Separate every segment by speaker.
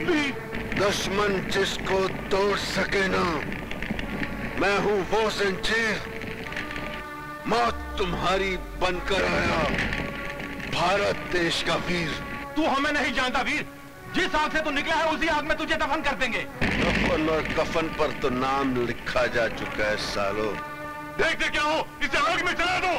Speaker 1: दुश्मन जिसको तोड़ सके ना, मैं हूं वो जंजीर। मौत तुम्हारी बनकर आया, भारत देश का वीर।
Speaker 2: तू हमें नहीं जानता वीर, जिस आग से तू निकला है उसी आग में तुझे दफन कर देंगे।
Speaker 1: दफन और कफन पर तो नाम लिखा जा चुका है सालो।
Speaker 2: देखते क्या हो, इसे आग में जला दो।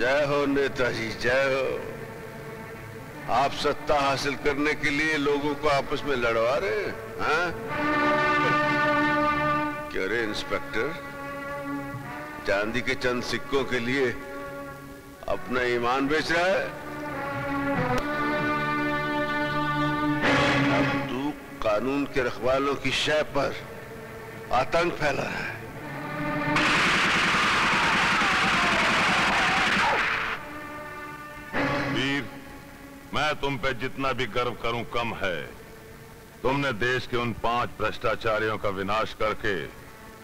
Speaker 1: जय हो नेताजी, जय हो। आप सत्ता हासिल करने के लिए लोगों को आपस में लड़वा रहे हैं? क्या रे इंस्पेक्टर, चांदी के चंद सिक्कों के लिए अपना ईमान बेच रहा है? अब तू कानून के रखवालों की शय पर आतंक फैला रहा है।
Speaker 3: मैं तुम पे जितना भी गर्व करूं कम है। तुमने देश के उन 5 भ्रष्टाचारियों का विनाश करके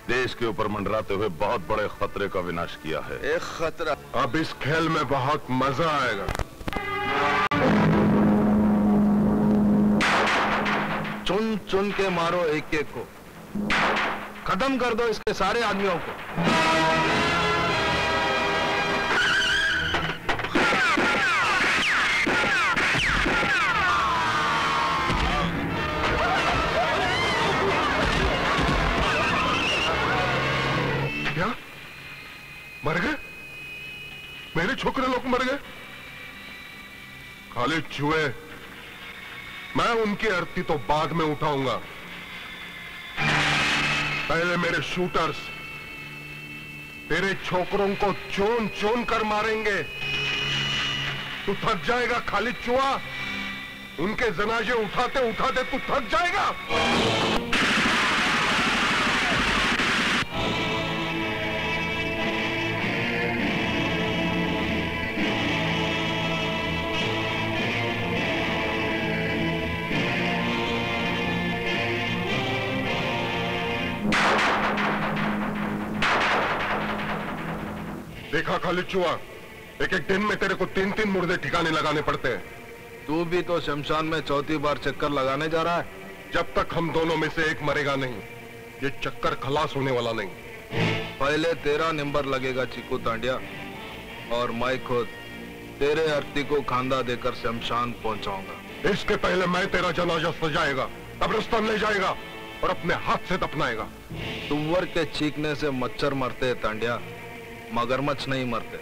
Speaker 3: देश के ऊपर मंडराते हुए बहुत बड़े खतरे का विनाश किया है।
Speaker 1: एक खतरा।
Speaker 3: अब इस खेल में बहुत मजा आएगा।
Speaker 4: चुन चुन के मारो एक एक को, खत्म कर दो इसके सारे आदमियों को।
Speaker 3: मर गए? मेरे छोकरे लोग मर गए? खाली चूहे, मैं उनकी अर्थी तो बाद में उठाऊंगा। पहले मेरे शूटर्स तेरे छोकरों को चोन चोन कर मारेंगे। तू थक जाएगा खाली चूहा, उनके जनाजे उठाते उठाते तू थक जाएगा। देखा खाली चुआ, एक एक दिन में तेरे को 3-3 मुर्दे ठिकाने लगाने पड़ते हैं।
Speaker 4: तू भी तो शमशान में 4थी बार चक्कर लगाने जा रहा है।
Speaker 3: जब तक हम दोनों में से एक मरेगा नहीं, ये चक्कर खलास होने वाला नहीं।
Speaker 4: पहले तेरा नंबर लगेगा चीकू तांडिया, और मैं खुद तेरे अर्थी को खांदा देकर शमशान पहुंचाऊंगा।
Speaker 3: इसके पहले मैं तेरा जनाजा सजाएगा, कब्रिस्तान ले जाएगा और अपने हाथ से दफनाएगा।
Speaker 4: तुव्वर के चीखने से मच्छर मरते हैं तांडिया, मगरमच्छ नहीं मरते।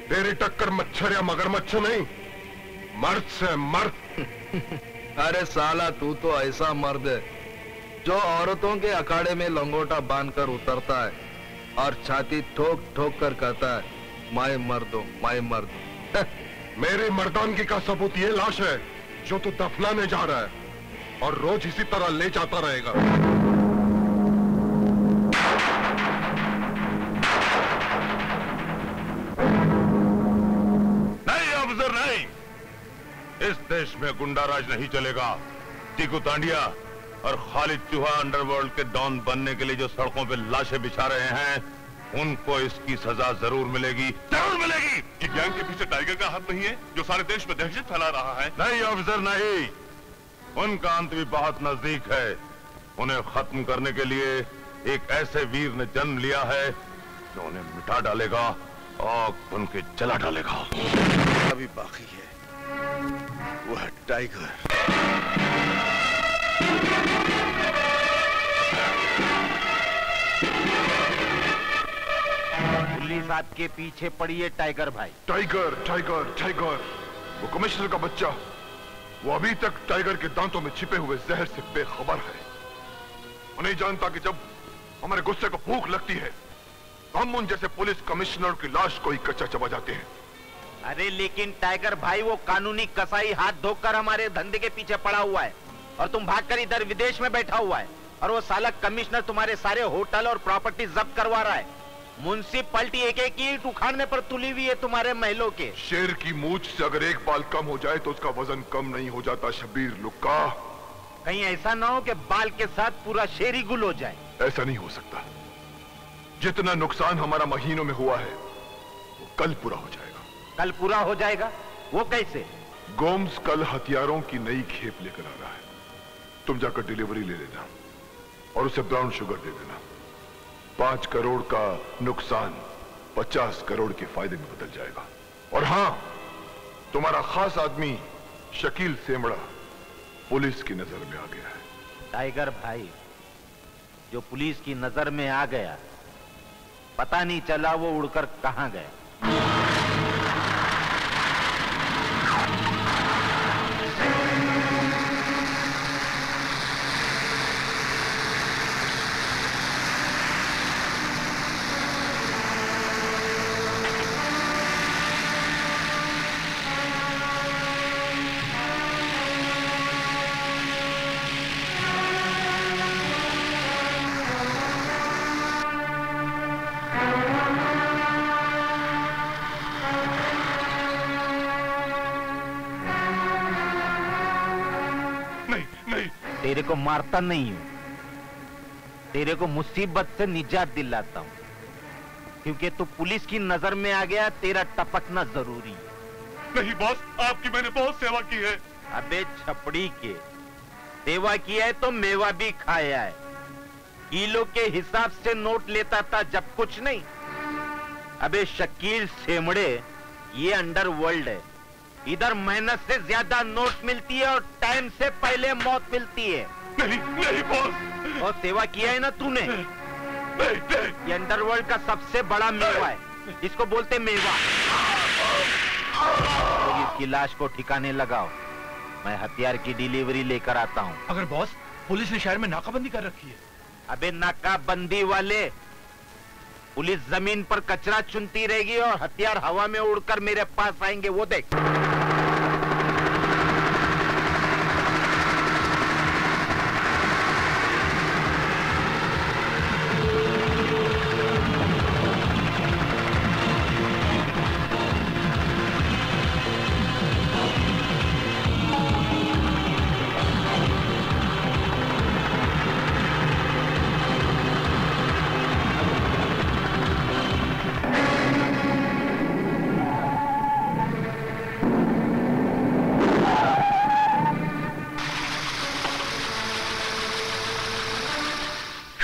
Speaker 3: तेरी टक्कर मच्छर या मगरमच्छ नहीं, मर्द से मर्द।
Speaker 4: अरे साला, तू तो ऐसा मर्द है जो औरतों के अखाड़े में लंगोटा बांधकर उतरता है और छाती ठोक ठोक कर कहता है, मैं मर्द हूं, मैं मर्द हूं।
Speaker 3: मेरी मर्दानगी का सबूत ये लाश है जो तू दफनाने जा रहा है, और रोज इसी तरह ले जाता रहेगा। इस देश में गुंडाराज नहीं चलेगा। टीकू तांडिया और खालिद चूहा अंडरवर्ल्ड के डॉन बनने के लिए जो सड़कों पे लाशें बिछा रहे हैं, उनको इसकी सजा जरूर मिलेगी, जरूर मिलेगी।
Speaker 5: ये गैंग के पीछे टाइगर का हाथ नहीं है जो सारे देश में दहशत फैला रहा है?
Speaker 3: नहीं ऑफिसर, नहीं। उनका अंत भी बहुत नजदीक है। उन्हें खत्म करने के लिए एक ऐसे वीर ने जन्म लिया है जो उन्हें मिटा डालेगा, आग उनके जला डालेगा।
Speaker 1: अभी बाकी है, वो है टाइगर।
Speaker 2: पुलिस आपके पीछे पड़ी है टाइगर भाई।
Speaker 3: टाइगर टाइगर टाइगर, वो कमिश्नर का बच्चा, वो अभी तक टाइगर के दांतों में छिपे हुए जहर से बेखबर है। वो नहीं जानता कि जब हमारे गुस्से को भूख लगती है तो हम उन जैसे पुलिस कमिश्नर की लाश को ही कच्चा चबा जाते हैं।
Speaker 2: अरे लेकिन टाइगर भाई, वो कानूनी कसाई हाथ धोकर हमारे धंधे के पीछे पड़ा हुआ है और तुम भागकर इधर विदेश में बैठा हुआ है, और वो साला कमिश्नर तुम्हारे सारे होटल और प्रॉपर्टी जब्त करवा रहा है। म्युनिसिपैलिटी एक एक ईंट उखाड़ने पर तुली हुई है तुम्हारे महलों के।
Speaker 3: शेर की मूंछ से अगर एक बाल कम हो जाए तो उसका वजन कम नहीं हो जाता शब्बीर लुक्का।
Speaker 2: कहीं ऐसा ना हो कि बाल के साथ पूरा शेर ही गुल हो जाए।
Speaker 3: ऐसा नहीं हो सकता। जितना नुकसान हमारा महीनों में हुआ है वो कल पूरा हो जाएगा।
Speaker 2: कल पूरा हो जाएगा? वो कैसे?
Speaker 3: गोम्स कल हथियारों की नई खेप लेकर आ रहा है। तुम जाकर डिलीवरी ले लेना और उसे ब्राउन शुगर दे देना। 5 करोड़ का नुकसान 50 करोड़ के फायदे में बदल जाएगा। और हां, तुम्हारा खास आदमी शकील सेमड़ा पुलिस की नजर में आ गया है।
Speaker 2: टाइगर भाई जो पुलिस की नजर में आ गया, पता नहीं चला वो उड़कर कहां गया। तेरे को मारता नहीं हूं, तेरे को मुसीबत से निजात दिलाता हूं, क्योंकि तू पुलिस की नजर में आ गया। तेरा टपकना जरूरी है।
Speaker 5: नहीं बॉस, आपकी मैंने बहुत सेवा की है।
Speaker 2: अबे छपड़ी के, सेवा किया है तो मेवा भी खाया है। किलो के हिसाब से नोट लेता था जब कुछ नहीं। अबे शकील सेमड़े, ये अंडरवर्ल्ड है। इधर मेहनत से ज्यादा नोट मिलती है और टाइम से पहले मौत मिलती है।
Speaker 5: नहीं नहीं बॉस।
Speaker 2: और सेवा किया है ना तूने?
Speaker 5: नहीं नहीं।
Speaker 2: ये अंडरवर्ल्ड का सबसे बड़ा मेवा है, इसको बोलते मेवा। तो इसकी लाश को ठिकाने लगाओ, मैं हथियार की डिलीवरी लेकर आता हूँ।
Speaker 6: अगर बॉस, पुलिस ने शहर में नाकाबंदी कर रखी है।
Speaker 2: अबे नाकाबंदी वाले, पुलिस जमीन पर कचरा चुनती रहेगी और हथियार हवा में उड़कर मेरे पास आएंगे, वो देख।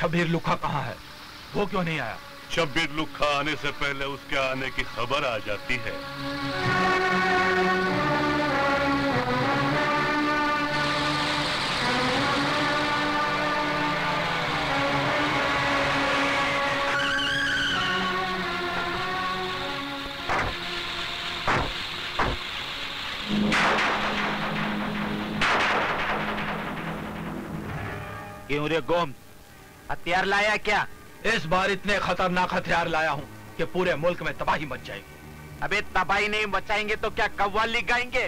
Speaker 6: शब्बीर लुक्का कहाँ है? वो क्यों नहीं आया?
Speaker 5: शब्बीर लुक्का आने से पहले उसके आने की खबर आ जाती है।
Speaker 2: क्यों रे गोम, हथियार लाया क्या?
Speaker 6: इस बार इतने खतरनाक हथियार लाया हूँ कि पूरे मुल्क में तबाही मच जाएगी।
Speaker 2: अबे तबाही नहीं मचाएंगे तो क्या कव्वाली गाएंगे?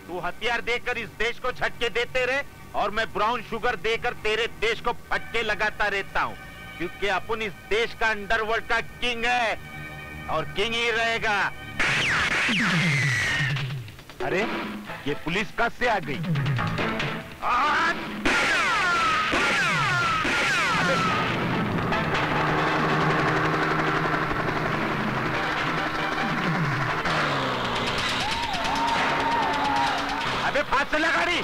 Speaker 2: तू हथियार देकर इस देश को झटके देते रहे और मैं ब्राउन शुगर देकर तेरे देश को फटके लगाता रहता हूँ, क्योंकि अपन इस देश का अंडरवर्ल्ड का किंग है और किंग ही रहेगा। अरे ये पुलिस कब से आ गई? अबे फास्ट चला गाड़ी।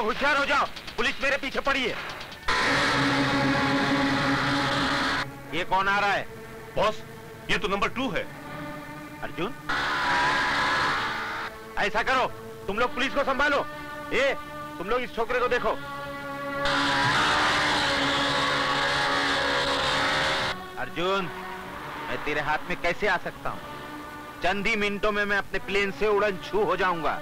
Speaker 2: होशियार हो जाओ, पुलिस मेरे पीछे पड़ी है। ये कौन आ रहा है?
Speaker 5: बॉस, ये तो नंबर 2 है।
Speaker 2: अर्जुन, ऐसा करो, तुम लोग पुलिस को संभालो। ए, तुम लोग इस छोकरे को देखो। अर्जुन, मैं तेरे हाथ में कैसे आ सकता हूं? चंद ही मिनटों में मैं अपने प्लेन से उड़न छू हो जाऊंगा।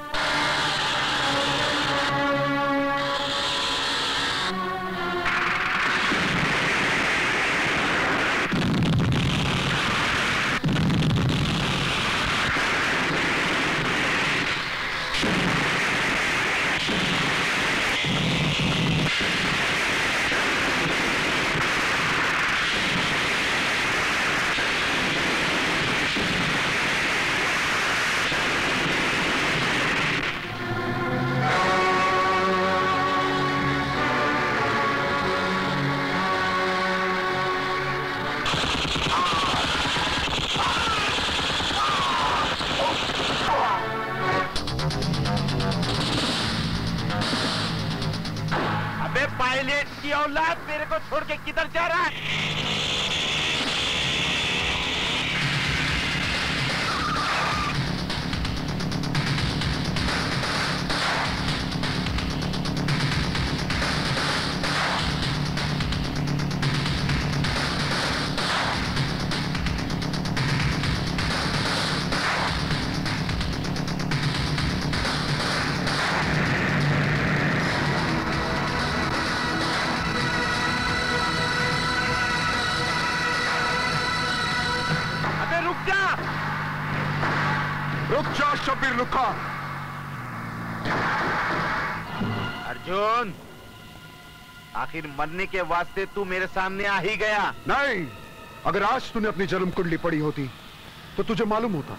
Speaker 2: पायलट की औलाद मेरे को छोड़ के किधर जा रहा है?
Speaker 3: रुक जा शब्बीर लुक्का।
Speaker 2: अर्जुन, आखिर मरने के वास्ते तू मेरे सामने आ ही गया।
Speaker 3: नहीं, अगर आज तूने अपनी जन्म कुंडली पढ़ी होती तो तुझे मालूम होता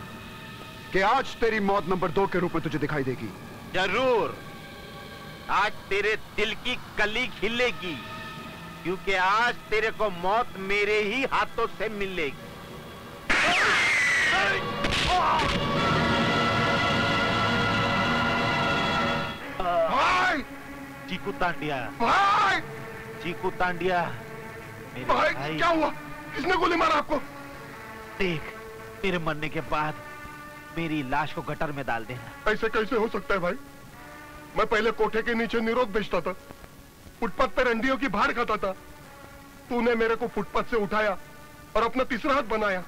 Speaker 3: कि आज तेरी मौत नंबर 2 के रूप में तुझे दिखाई देगी।
Speaker 2: जरूर, आज तेरे दिल की कली खिलेगी, क्योंकि आज तेरे को मौत मेरे ही हाथों से मिलेगी। चीकू तांडिया,
Speaker 3: भाई!
Speaker 2: चीकू तांडिया, मेरे
Speaker 3: भाई, क्या हुआ? किसने गोली मारा आपको?
Speaker 2: देख, तेरे मरने के बाद मेरी लाश को गटर में डाल देना।
Speaker 3: ऐसे कैसे हो सकता है भाई? मैं पहले कोठे के नीचे निरोध बेचता था, फुटपाथ पर अंडियों की भाड़ खाता था। तूने मेरे को फुटपाथ से उठाया और अपना तीसरा हाथ बनाया,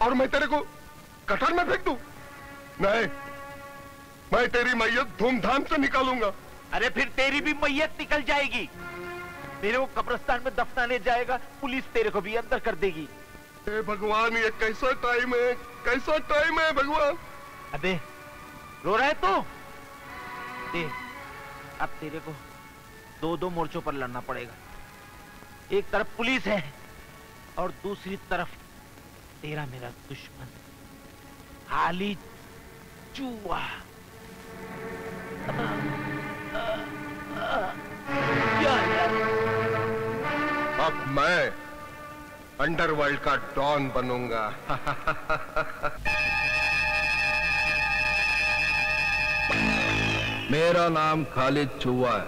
Speaker 3: और मैं तेरे को गटर में फेंक दूं? नहीं, मैं तेरी मैयत धूमधाम से निकालूंगा।
Speaker 2: अरे फिर तेरी भी मैयत निकल जाएगी। मेरे को कब्रिस्तान में दफनाने जाएगा, पुलिस तेरे को भी अंदर कर देगी।
Speaker 3: हे भगवान, ये कैसा टाइम है, कैसा टाइम है भगवान।
Speaker 2: अबे रो रहा है तू? देख, अब तेरे को 2-2 मोर्चों पर लड़ना पड़ेगा। एक तरफ पुलिस है और दूसरी तरफ तेरा मेरा दुश्मन हाली चूहा।
Speaker 3: अब मैं अंडरवर्ल्ड का डॉन बनूंगा।
Speaker 4: मेरा नाम खालिद चूहा है।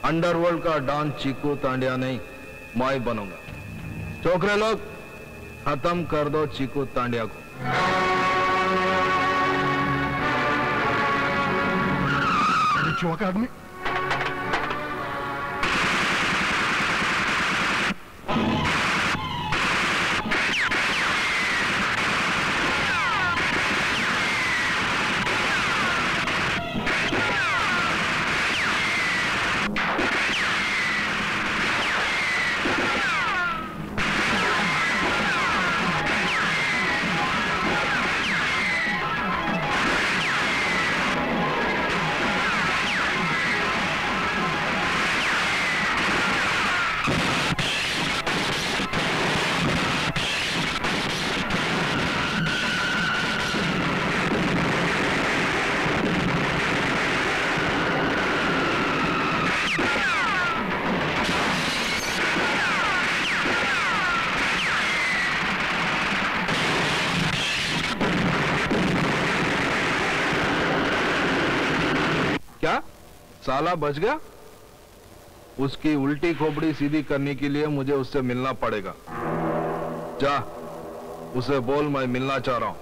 Speaker 4: अंडरवर्ल्ड का डॉन चीकू तांडिया नहीं, मैं बनूंगा। छोकरे लोग, खत्म कर दो चीकू तांडिया को।
Speaker 3: चूहा का आदमी
Speaker 4: साला बच गया? उसकी उल्टी खोपड़ी सीधी करने के लिए मुझे उससे मिलना पड़ेगा। जा, उसे बोल मैं मिलना चाह रहा हूं।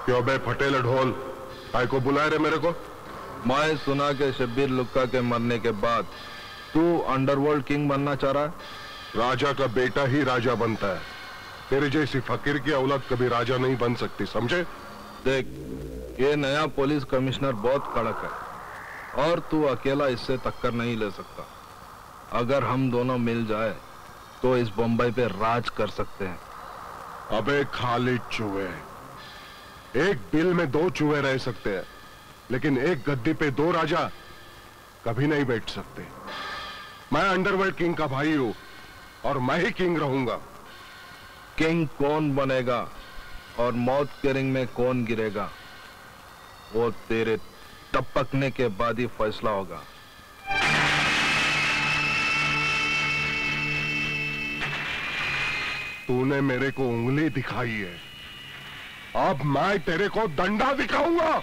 Speaker 3: क्यों बे फटेल ढोल, काय को बुलाए रे मेरे को?
Speaker 4: मैं सुना के शब्बीर लुक्का के मरने के बाद तू अंडरवर्ल्ड किंग बनना चाह रहा है।
Speaker 3: राजा का बेटा ही राजा बनता है। तेरे जैसी फकीर की औलाद कभी राजा नहीं बन सकती, समझे?
Speaker 4: देख, ये नया पुलिस कमिश्नर बहुत कड़क है और तू अकेला इससे टक्कर नहीं ले सकता। अगर हम दोनों मिल जाए तो इस बम्बई पे राज कर सकते हैं।
Speaker 3: अबे खाली चूहे, एक बिल में दो चूहे रह सकते हैं, लेकिन एक गद्दी पे दो राजा कभी नहीं बैठ सकते। मैं अंडरवर्ल्ड किंग का भाई हूं और मैं ही किंग रहूंगा।
Speaker 4: किंग कौन बनेगा और मौत के रिंग में कौन गिरेगा, वो तेरे टपकने के बाद ही फैसला होगा।
Speaker 3: तूने मेरे को उंगली दिखाई है, अब मैं तेरे को डंडा दिखाऊंगा।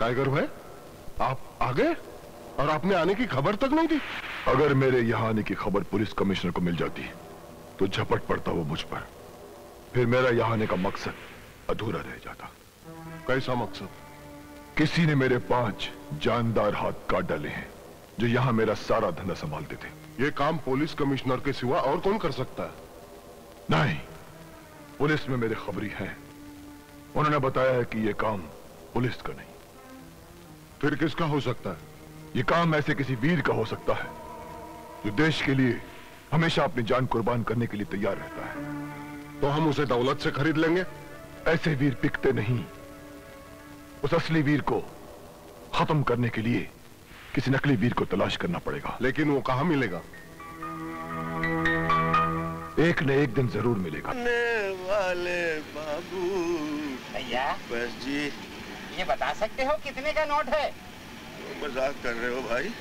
Speaker 3: टाइगर भाई, आप आ गए और आपने आने की खबर तक नहीं दी। अगर मेरे यहाँ आने की खबर पुलिस कमिश्नर को मिल जाती तो झपट पड़ता वो मुझ पर, फिर मेरा यहाँ आने का मकसद अधूरा रह जाता। कैसा मकसद? किसी ने मेरे 5 जानदार हाथ काट डाले हैं जो यहाँ मेरा सारा धंधा संभालते थे। ये काम पुलिस कमिश्नर के सिवा और कौन कर सकता है? नहीं, पुलिस में मेरे खबरी हैं। उन्होंने बताया है कि ये काम पुलिस का नहीं, फिर किसका हो सकता है? ये काम ऐसे किसी वीर का हो सकता है जो देश के लिए हमेशा अपनी जान कुर्बान करने के लिए तैयार रहता है। तो हम उसे दौलत से खरीद लेंगे? ऐसे वीर बिकते नहीं। उस असली वीर को खत्म करने के लिए किसी नकली वीर को तलाश करना पड़ेगा। लेकिन वो कहां मिलेगा? एक न एक दिन जरूर मिलेगा।
Speaker 1: वाले बाबू
Speaker 7: भैया,
Speaker 1: बस जी,
Speaker 7: ये बता सकते हो कितने का नोट है?
Speaker 1: मजाक कर रहे हो भाई?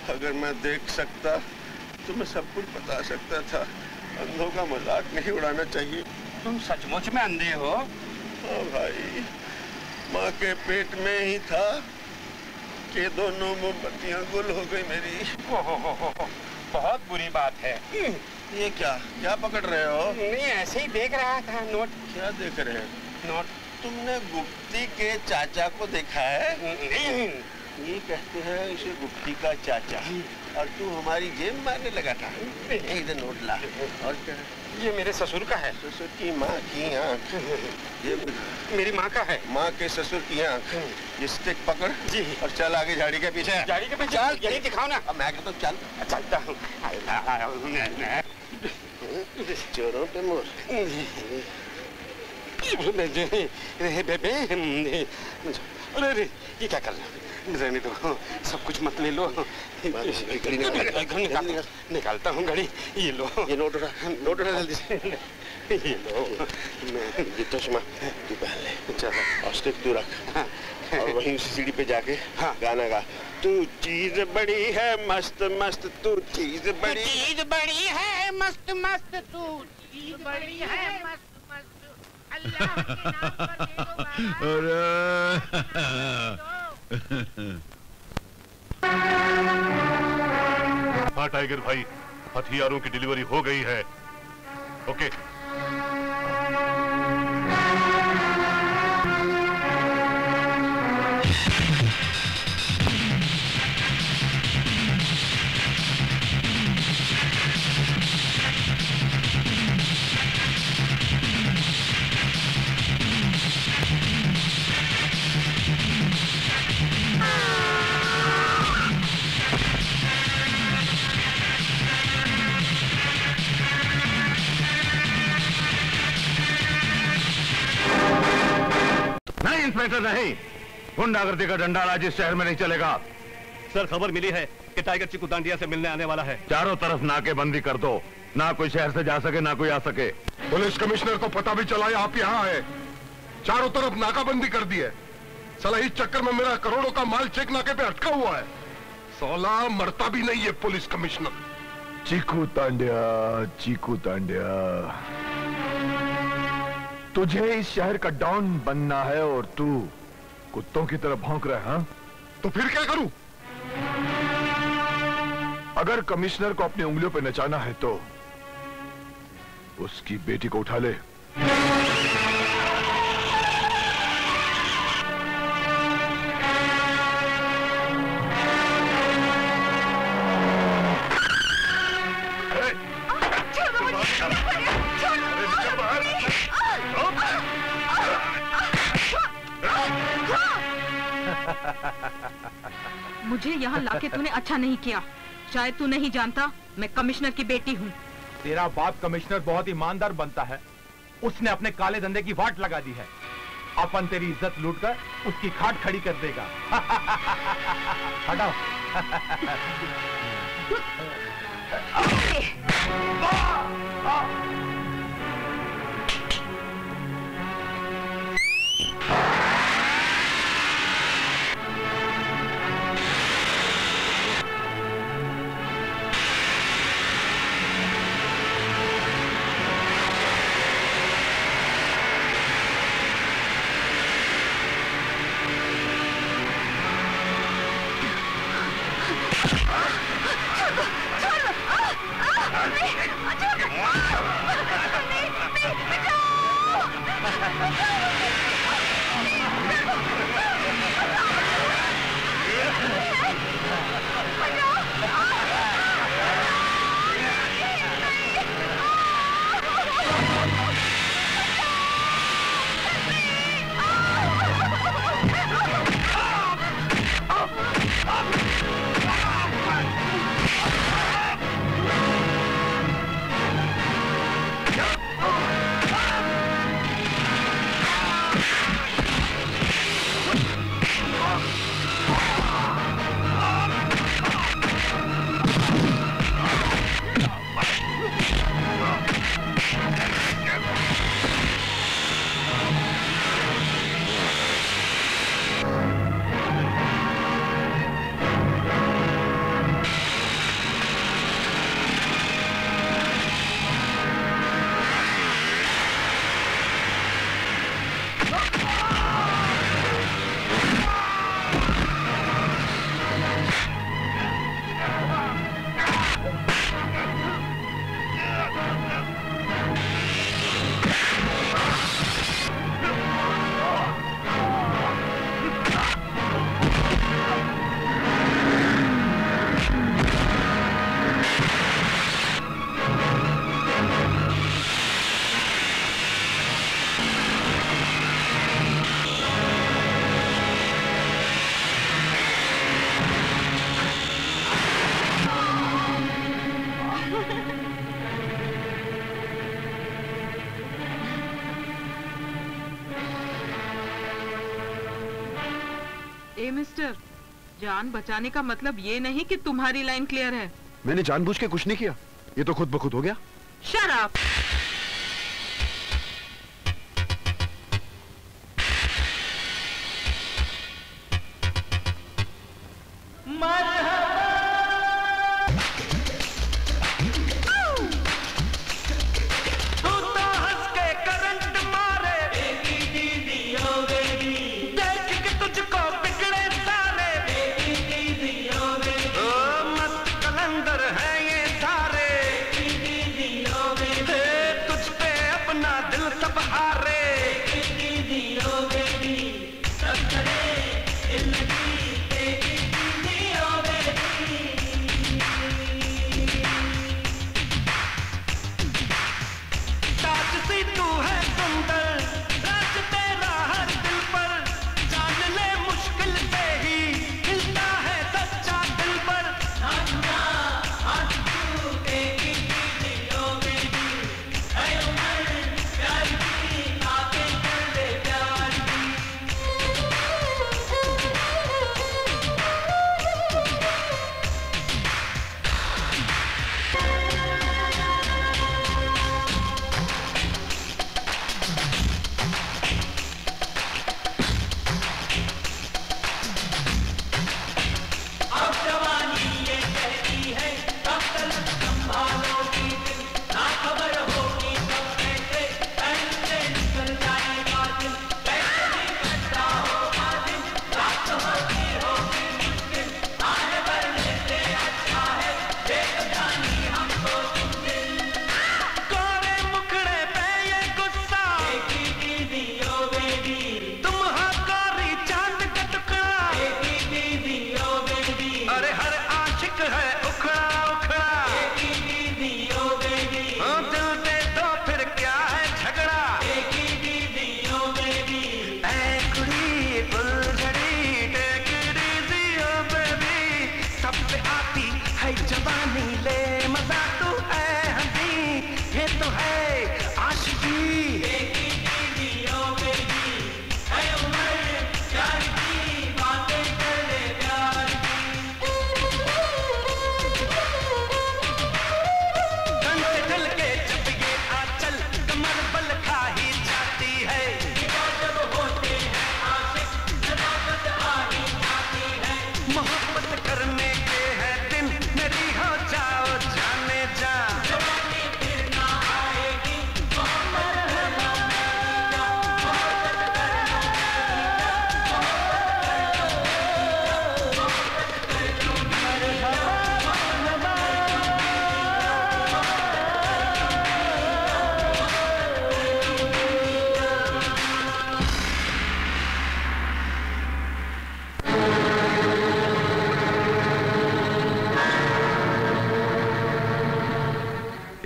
Speaker 1: अगर मैं देख सकता तो मैं सब कुछ बता सकता था। अंधों का मजाक नहीं उड़ाना चाहिए।
Speaker 7: तुम सचमुच में अंधे हो?
Speaker 1: हाँ भाई, माँ के पेट में ही था कि दोनों मोमबत्तियां गुल हो गई मेरी।
Speaker 7: हो, बहुत बुरी बात है।
Speaker 1: ये क्या पकड़ रहे हो?
Speaker 7: नहीं, ऐसे ही देख रहा था नोट।
Speaker 1: क्या देख रहे हैं?
Speaker 7: नोट।
Speaker 1: तुमने गुप्ती के चाचा को देखा है?
Speaker 7: नहीं।
Speaker 1: ये कहते हैं इसे गुप्ती का चाचा, और तू हमारी जेब मारने लगा था। इधर नोट ला। और क्या?
Speaker 7: ये मेरे ससुर का है।
Speaker 1: ससुर की माँ की आँख। ये
Speaker 7: मेरी माँ का है।
Speaker 1: माँ के ससुर की आँख। ये स्टिक पकड़
Speaker 7: जी
Speaker 1: और चल आगे झाड़ी के पीछे।
Speaker 7: गाड़ी के पीछे? चल, यही दिखाओ ना।
Speaker 1: अब मैं कहता हूँ चल।
Speaker 7: चलता हूँ।
Speaker 1: चोरों पे मोर।
Speaker 7: अरे अरे ये क्या कर रहे हो? रहने दो, सब कुछ मत ले लो।
Speaker 1: घड़ी
Speaker 7: निकालता हूँ घड़ी। ये लो,
Speaker 1: ये नोट उठा जल्दी से।
Speaker 7: ये लो।
Speaker 1: ये चश्मा तू पहन ले।
Speaker 7: चलो
Speaker 1: और स्टिक तू रख।
Speaker 7: हाँ।
Speaker 1: और वहीं उसी सीढ़ी पे जाके
Speaker 7: हाँ।
Speaker 1: गाना गा। तू चीज बड़ी है मस्त मस्त, तू चीज बड़ी
Speaker 8: है मस्त मस्त, तू चीज बड़ी है मस्त मस्त, अल्लाह के नाम पर दे दो बाबा।
Speaker 5: हाँ टाइगर भाई, हथियारों की डिलीवरी हो गई है। ओके।
Speaker 2: इंस्पेक्टर नहीं, गुंडागर्दी का डंडा आज इस शहर में नहीं चलेगा।
Speaker 6: सर खबर मिली है कि टाइगर चिकू दांडिया से मिलने आने वाला है।
Speaker 2: चारों तरफ नाकेबंदी कर दो, ना कोई शहर से जा सके ना कोई आ सके।
Speaker 3: पुलिस कमिश्नर को पता भी चला है आप यहाँ आए, चारों तरफ नाकाबंदी कर दी है। साला इस चक्कर में मेरा करोड़ों का माल चेक नाके पे अटका हुआ है। साला मरता भी नहीं है पुलिस कमिश्नर।
Speaker 9: चीकू तांड्या, तुझे इस शहर का डॉन बनना है और तू कुत्तों की तरह भौंक रहा है। हाँ?
Speaker 3: तो फिर क्या करूं?
Speaker 9: अगर कमिश्नर को अपनी उंगलियों पे नचाना है तो उसकी बेटी को उठा ले।
Speaker 10: मुझे यहाँ लाके तूने अच्छा नहीं किया। शायद तू नहीं जानता, मैं कमिश्नर की बेटी हूँ।
Speaker 6: तेरा बाप कमिश्नर बहुत ईमानदार बनता है, उसने अपने काले धंधे की वाट लगा दी है। अपन तेरी इज्जत लूटकर उसकी खाट खड़ी कर देगा। हटाओ।
Speaker 10: मिस्टर, जान बचाने का मतलब ये नहीं कि तुम्हारी लाइन क्लियर है।
Speaker 1: मैंने जानबूझ के कुछ नहीं किया, ये तो खुद ब खुद हो गया।
Speaker 10: Shut up.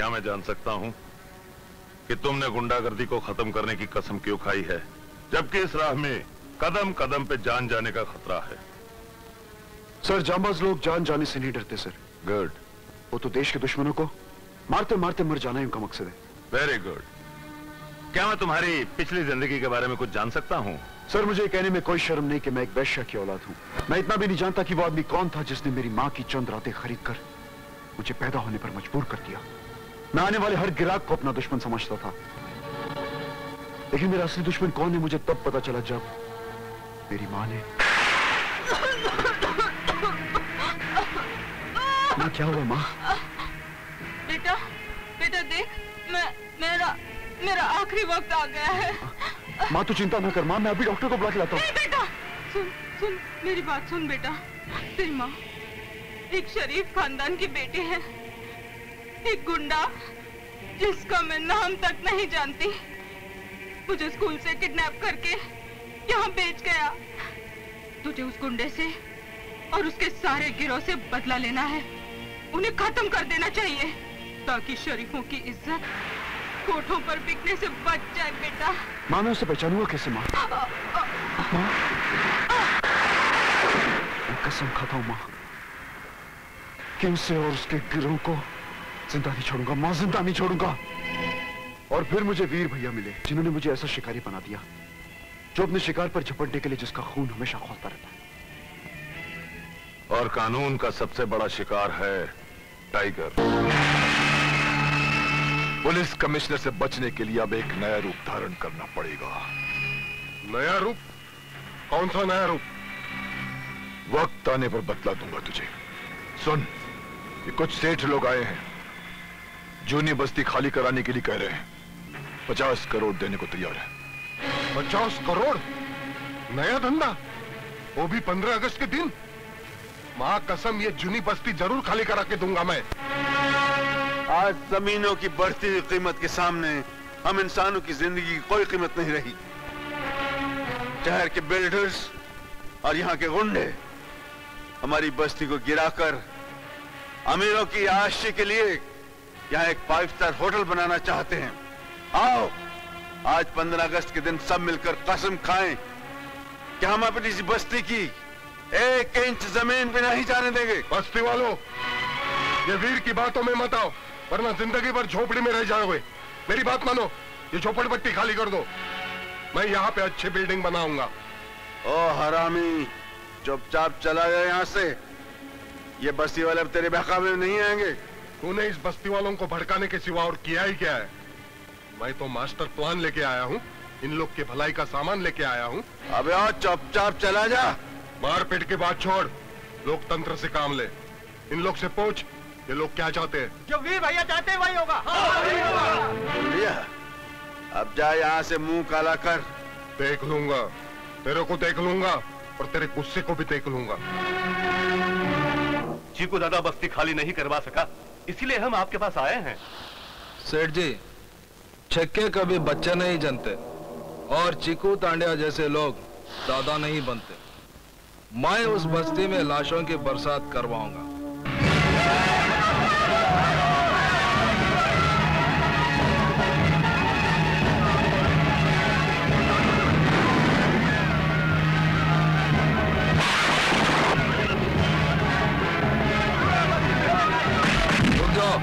Speaker 5: मैं जान सकता हूं कि तुमने गुंडागर्दी को खत्म करने की कसम क्यों खाई है, जबकि इस राह में कदम कदम पे जान जाने का खतरा है।
Speaker 1: सर, जांबाज लोग जान जाने से नहीं डरते सर।
Speaker 5: गुड।
Speaker 1: वो तो देश के दुश्मनों को मारते मारते मर जाना ही उनका मकसद है।
Speaker 5: Very good. क्या मैं तुम्हारी पिछली जिंदगी के बारे में कुछ जान सकता हूं?
Speaker 1: सर, मुझे कहने में कोई शर्म नहीं कि मैं एक वैश्या की औलाद हूं। मैं इतना भी नहीं जानता कि वो आदमी कौन था जिसने मेरी मां की चंद रातें खरीद कर मुझे पैदा होने पर मजबूर कर दिया। मैं आने वाले हर गिराक को अपना दुश्मन समझता था, लेकिन मेरा असली दुश्मन कौन है मुझे तब पता चला जब मेरी मां ने। मां, क्या हुआ मां?
Speaker 10: बेटा, बेटा देख, मेरा आखिरी वक्त आ गया है।
Speaker 1: मां, तू चिंता ना कर मां, मैं अभी डॉक्टर को बुला के लाता हूँ।
Speaker 10: नहीं बेटा, सुन मेरी बात सुन बेटा। तेरी माँ एक शरीफ खानदान की बेटी है, एक गुंडा जिसका मैं नाम तक नहीं जानती मुझे स्कूल से किडनैप करके यहाँ बेच गया। तुझे उस गुंडे से और उसके सारे गिरोह से बदला लेना है, उन्हें खत्म कर देना चाहिए ताकि शरीफों की इज्जत कोठों पर बिकने से बच जाए बेटा।
Speaker 1: माँ, मैं उसे पहचानूंगा कैसे माँ? माँ, मैं कसम खाता हूँ माँ कि उसे और उसके गिरोह को जिंदा नहीं छोड़ूंगा माँ, जिंदा नहीं छोड़ूंगा। और फिर मुझे वीर भैया मिले जिन्होंने मुझे ऐसा शिकारी बना दिया जो अपने शिकार पर झपटने के लिए जिसका खून हमेशा खौलता रहता है।
Speaker 5: और कानून का सबसे बड़ा शिकार है टाइगर।
Speaker 3: पुलिस कमिश्नर से बचने के लिए अब एक नया रूप धारण करना पड़ेगा।
Speaker 11: नया रूप? कौन सा नया रूप?
Speaker 3: वक्त आने पर बतला दूंगा तुझे। सुन, ये कुछ सेठ लोग आए हैं, जूनी बस्ती खाली कराने के लिए कह रहे हैं। 50 करोड़ देने को तैयार है।
Speaker 11: 50 करोड़? नया धंधा, वो भी 15 अगस्त के दिन? मां कसम, ये जूनी बस्ती जरूर खाली करा के दूंगा मैं।
Speaker 1: आज जमीनों की बढ़ती हुई कीमत के सामने हम इंसानों की जिंदगी की कोई कीमत नहीं रही। शहर के बिल्डर्स और यहाँ के गुंडे हमारी बस्ती को गिराकर अमीरों की आशी के लिए यहाँ एक 5 स्टार होटल बनाना चाहते हैं। आओ, आज 15 अगस्त के दिन सब मिलकर कसम खाएं कि हम अपनी इस बस्ती की 1 इंच जमीन भी नहीं जाने देंगे।
Speaker 11: बस्ती वालों, ये वीर की बातों में मत आओ, वरना जिंदगी भर झोपड़ी में रह जाओगे। मेरी बात मानो, ये झोपड़पट्टी खाली कर दो। मैं यहाँ पे अच्छी बिल्डिंग बनाऊंगा।
Speaker 1: ओ हरामी, चुपचाप चला गया यहाँ से। ये बस्ती वाले अब तेरे बहकावे में नहीं आएंगे।
Speaker 11: तूने इस बस्ती वालों को भड़काने के सिवा और किया ही क्या है? मैं तो मास्टर प्लान लेके आया हूँ, इन लोग की भलाई का सामान लेके आया हूँ।
Speaker 1: अबे आओ, चुपचाप चला जा।
Speaker 11: मारपीट की बात छोड़, लोकतंत्र से काम ले। इन लोग से पूछ, ये लोग क्या चाहते हैं?
Speaker 6: जो वीर भैया चाहते हैं वही होगा।
Speaker 1: भैया, अब जा यहाँ से मुंह काला कर।
Speaker 11: देख लूंगा, तेरे को देख लूंगा और तेरे गुस्से को भी देख लूंगा।
Speaker 12: चीकू दादा बस्ती खाली नहीं करवा सका, इसीलिए हम आपके पास आए हैं।
Speaker 4: सेठ जी, छक्के कभी बच्चे नहीं जनते और चीकू तांडिया जैसे लोग दादा नहीं बनते। मैं उस बस्ती में लाशों की बरसात करवाऊंगा। रुक जाओ।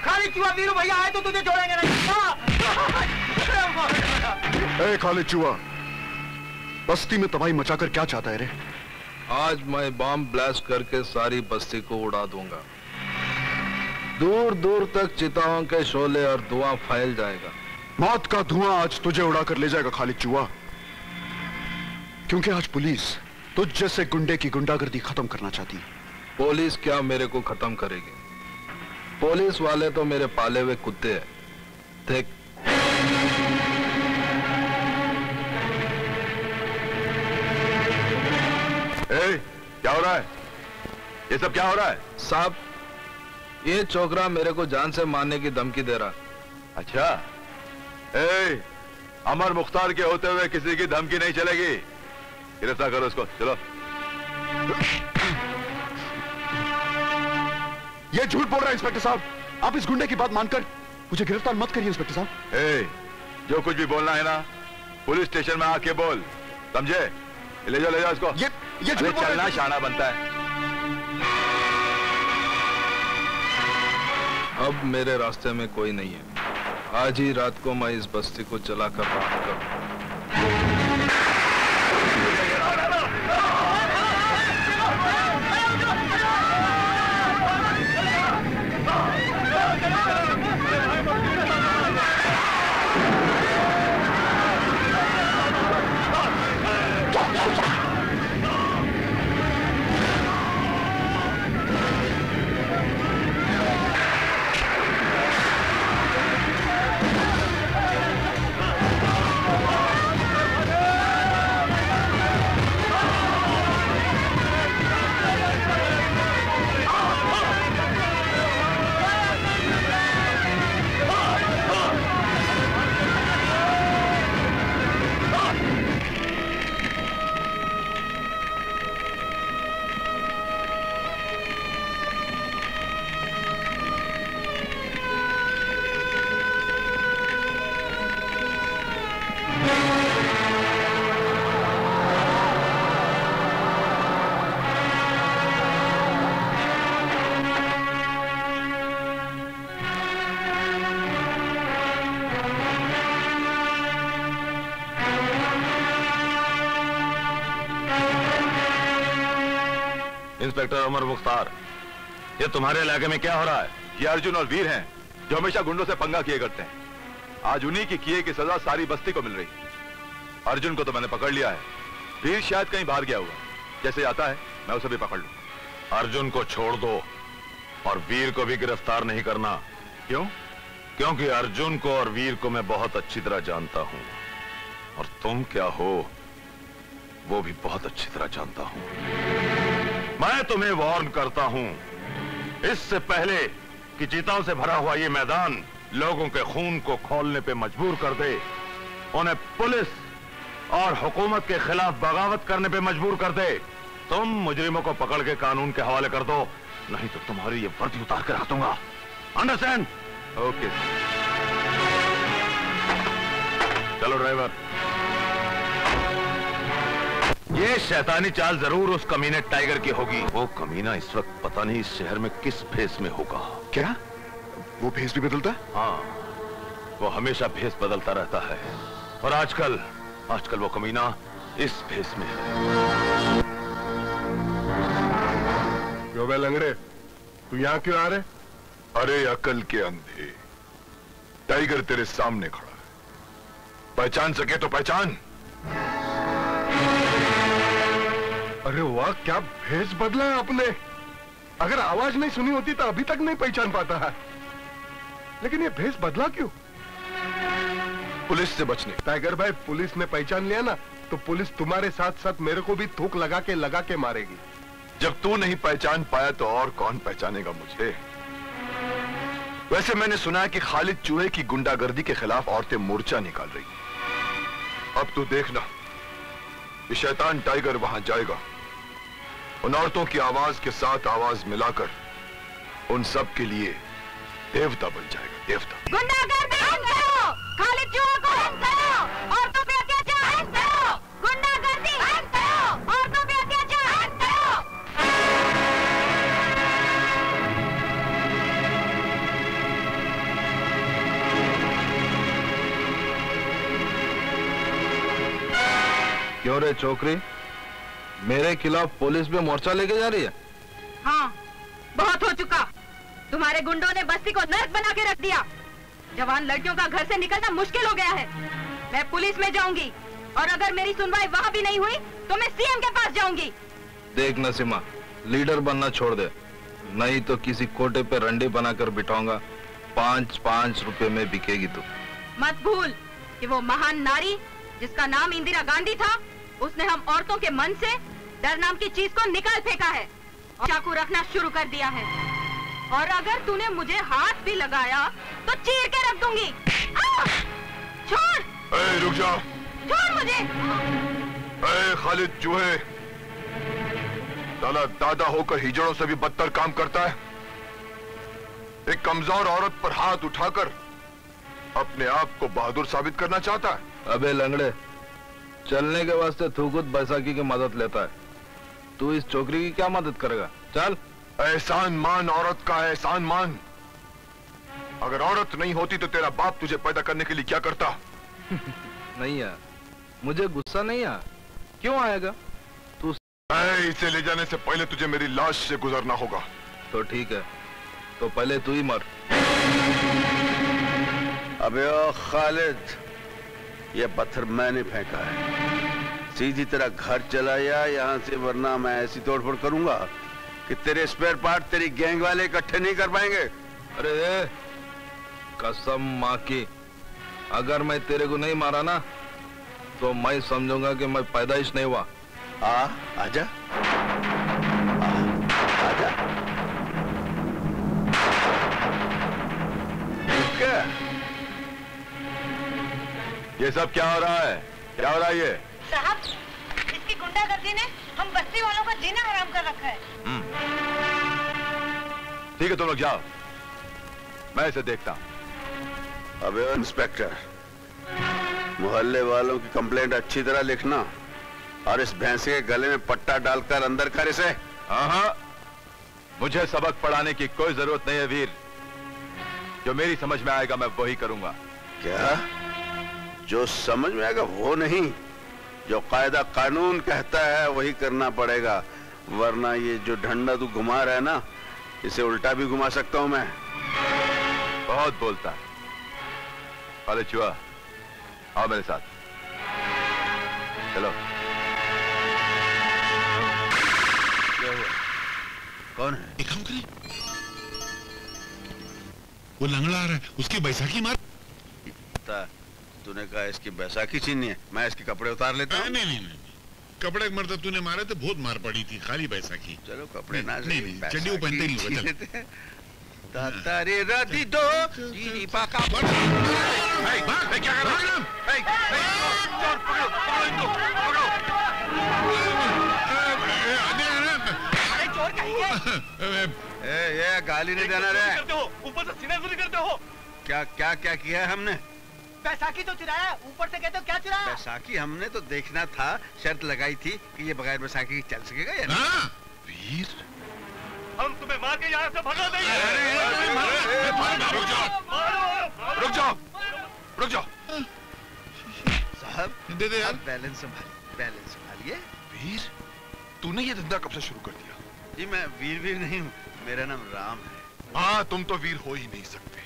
Speaker 6: खाली चूहा वीरू भैया आए तो तुझे छोड़ेंगे नहीं।
Speaker 3: ए खाली चूहा, बस्ती में तबाही मचाकर क्या चाहता है रे?
Speaker 4: आज मैं बम ब्लास्ट करके सारी बस्ती को उड़ा दूंगा। दूर दूर तक चिताओं के शोले और धुआं फैल जाएगा।
Speaker 3: मौत का धुआं आज तुझे उड़ाकर ले जाएगा खाली चूहा, क्योंकि आज पुलिस तुझ जैसे गुंडे की गुंडागर्दी खत्म करना चाहती है।
Speaker 4: पुलिस क्या मेरे को खत्म करेगी? पुलिस वाले तो मेरे पाले हुए कुत्ते हैं। देख,
Speaker 3: क्या हो रहा है? ये सब क्या हो रहा है?
Speaker 4: साहब, ये छोकरा मेरे को जान से मारने की धमकी दे रहा।
Speaker 3: अच्छा, अमर मुख्तार के होते हुए किसी की धमकी नहीं चलेगी। गिरफ्तार करो इसको, चलो। ये झूठ बोल रहा है इंस्पेक्टर साहब। आप इस गुंडे की बात मानकर मुझे गिरफ्तार मत करिए इंस्पेक्टर साहब। जो कुछ भी बोलना है ना, पुलिस स्टेशन में आके बोल, समझे? ले जाओ इसको। ये झूठ चलना शाना बनता है।
Speaker 4: अब मेरे रास्ते में कोई नहीं है। आज ही रात को मैं इस बस्ती को चलाकर राख करूं।
Speaker 5: इंस्पेक्टर उमर मुख्तार, ये तुम्हारे इलाके में क्या हो रहा है?
Speaker 3: ये अर्जुन और वीर हैं जो हमेशा गुंडों से पंगा किए करते हैं। आज उन्हीं की किए की सजा सारी बस्ती को मिल रही। अर्जुन को तो मैंने पकड़ लिया है, वीर शायद कहीं बाहर गया हुआ। जैसे आता है मैं उसे भी पकड़ लूं।
Speaker 5: अर्जुन को छोड़ दो और वीर को भी गिरफ्तार नहीं करना।
Speaker 3: क्यों?
Speaker 5: क्योंकि अर्जुन को और वीर को मैं बहुत अच्छी तरह जानता हूं, और तुम क्या हो वो भी बहुत अच्छी तरह जानता हूं। मैं तुम्हें वार्न करता हूं, इससे पहले कि चीताओं से भरा हुआ ये मैदान लोगों के खून को खौलने पे मजबूर कर दे, उन्हें पुलिस और हुकूमत के खिलाफ बगावत करने पे मजबूर कर दे, तुम मुजरिमों को पकड़ के कानून के हवाले कर दो, नहीं तो तुम्हारी ये वर्दी उतार के रख दूंगा। अंडरस्टैंड?
Speaker 3: ओके।
Speaker 5: चलो ड्राइवर। ये शैतानी चाल जरूर उस कमीने टाइगर की होगी। वो कमीना इस वक्त पता नहीं इस शहर में किस भेस में होगा।
Speaker 3: क्या वो भेस भी बदलता?
Speaker 5: हाँ, वो हमेशा भेस बदलता रहता है, और आजकल वो कमीना इस भेस में है।
Speaker 11: क्यों बे लंगड़े, तू यहाँ क्यों आ रहे?
Speaker 3: अरे अकल के अंधे, टाइगर तेरे सामने खड़ा है, पहचान सके तो पहचान।
Speaker 11: अरे वाह, क्या भेस बदला है आपने। अगर आवाज नहीं सुनी होती तो अभी तक नहीं पहचान पाता है, लेकिन ये भेस बदला क्यों?
Speaker 3: पुलिस से बचने।
Speaker 11: टाइगर भाई, पुलिस ने पहचान लिया ना तो पुलिस तुम्हारे साथ साथ मेरे को भी थूक लगा के मारेगी।
Speaker 3: जब तू नहीं पहचान पाया तो और कौन पहचानेगा मुझे? वैसे मैंने सुना है कि खालिद चूहे की गुंडागर्दी के खिलाफ औरतें मोर्चा निकाल रही हैं। अब तू देखना, ये शैतान टाइगर वहां जाएगा, उन औरतों की आवाज के साथ आवाज मिलाकर उन सब के लिए देवता बन जाएगा। देवता।
Speaker 10: गुंडागर्दी बंद करो, खालिद चूहे को बंद करो, औरतों पे अत्याचार बंद करो, गुंडागर्दी बंद करो, औरतों पे अत्याचार बंद करो।
Speaker 4: क्यों रे छोकरी, मेरे खिलाफ पुलिस में मोर्चा लेके जा रही है?
Speaker 10: हाँ, बहुत हो चुका। तुम्हारे गुंडों ने बस्ती को नर्क बना के रख दिया। जवान लड़कियों का घर से निकलना मुश्किल हो गया है। मैं पुलिस में जाऊंगी, और अगर मेरी सुनवाई वहाँ भी नहीं हुई तो मैं सीएम के पास जाऊंगी।
Speaker 4: देख नसीमा, लीडर बनना छोड़ दे, नहीं तो किसी कोटे पे रंडी बनाकर बिठाऊंगा। 5-5 रुपए में बिकेगी तू।
Speaker 10: मत भूल कि वो महान नारी जिसका नाम इंदिरा गांधी था, उसने हम औरतों के मन से डर नाम की चीज को निकाल फेंका है और चाकू रखना शुरू कर दिया है। और अगर तूने मुझे हाथ भी लगाया तो चीर के रख दूंगी। छोड़।
Speaker 3: रुक जा।
Speaker 10: छोड़ मुझे।
Speaker 3: खालिद चूहे, साला दादा होकर हिजड़ों से भी बदतर काम करता है। एक कमजोर औरत पर हाथ उठाकर अपने आप को बहादुर साबित करना चाहता है।
Speaker 4: अबे लंगड़े, चलने के वास्ते थूकुत बैसाखी की मदद लेता है, तू इस छोकरी की क्या मदद करेगा? चल।
Speaker 3: एहसान मान औरत का, एहसान मान। अगर औरत नहीं होती तो तेरा बाप तुझे पैदा करने के लिए क्या करता?
Speaker 4: नहीं यार, मुझे गुस्सा नहीं आया। क्यों आएगा? तू
Speaker 3: इसे ले जाने से पहले तुझे मेरी लाश से गुजरना होगा।
Speaker 4: तो ठीक है, तो पहले तू ही मर।
Speaker 1: अबे ओ खालिद, ये पत्थर मैंने फेंका है, सीधी तरह घर चला जा यहाँ से, वरना मैं ऐसी तोड़फोड़ करूंगा कि तेरे स्पेयर पार्ट तेरी गैंग वाले इकट्ठे नहीं कर पाएंगे।
Speaker 4: अरे कसम माँ की, अगर मैं तेरे को नहीं मारा ना तो मैं समझूंगा कि मैं पैदाइश नहीं हुआ।
Speaker 1: आजा। आजा। क्या
Speaker 3: ये सब क्या हो रहा है? क्या हो रहा है ये?
Speaker 10: साहब, इसकी गुंडागर्दी ने हम बस्ती वालों का जीना हराम कर रखा है।
Speaker 3: ठीक है, तुम लोग जाओ, मैं इसे देखता हूं।
Speaker 1: अबे इंस्पेक्टर, मोहल्ले वालों की कंप्लेंट अच्छी तरह लिखना और इस भैंसे के गले में पट्टा डालकर अंदर कर इसे।
Speaker 3: हाँ, मुझे सबक पढ़ाने की कोई जरूरत नहीं है वीर, जो मेरी समझ में आएगा मैं वही करूंगा।
Speaker 1: क्या? जो समझ में आएगा वो नहीं, जो कायदा कानून कहता है वही करना पड़ेगा। वरना ये जो डंडा तू घुमा रहा है ना, इसे उल्टा भी घुमा सकता हूं मैं।
Speaker 3: बहुत बोलता है। अरे चुहा, आओ मेरे साथ, चलो।
Speaker 1: क्या हुआ? कौन है?
Speaker 13: एक काम करें, वो लंगड़ा आ रहा है, उसकी बैसाखी मार।
Speaker 1: तूने कहा इसकी बैसाखी छीननी है, मैं इसके कपड़े उतार लेता हूँ।
Speaker 13: नहीं, कपड़े मरता तूने मारे तो बहुत मार पड़ी थी, खाली बैसाखी।
Speaker 1: चलो कपड़े ना,
Speaker 13: नहीं, चड्डी वो पहनते नहीं होगा।
Speaker 1: तातारे राती दो दीदी पाका
Speaker 13: क्या कर रहा है?
Speaker 8: अरे चोर कहीं
Speaker 1: ये गाली नहीं देना रे।
Speaker 12: करते हो, ऊपर से सीनाजूरी करते हो।
Speaker 1: क्या क्या क्या किया है हमने?
Speaker 8: बैसाखी तो चुराया, ऊपर से कहते हो क्या चुराया?
Speaker 1: बैसाखी हमने तो देखना था, शर्त लगाई थी कि ये बगैर बैसाखी चल सकेगा या
Speaker 13: नहीं?
Speaker 1: वीर,
Speaker 12: हम तुम्हें मार के यहाँ से भगा देंगे।
Speaker 3: रुक जाओ
Speaker 1: साहब,
Speaker 13: दे दे यार।
Speaker 1: बैलेंस संभालिए।
Speaker 3: वीर, तूने ये धंधा कब से शुरू कर दिया?
Speaker 1: जी मैं वीर नहीं हूँ, मेरा नाम राम है।
Speaker 3: हाँ, तुम तो वीर हो ही नहीं सकते,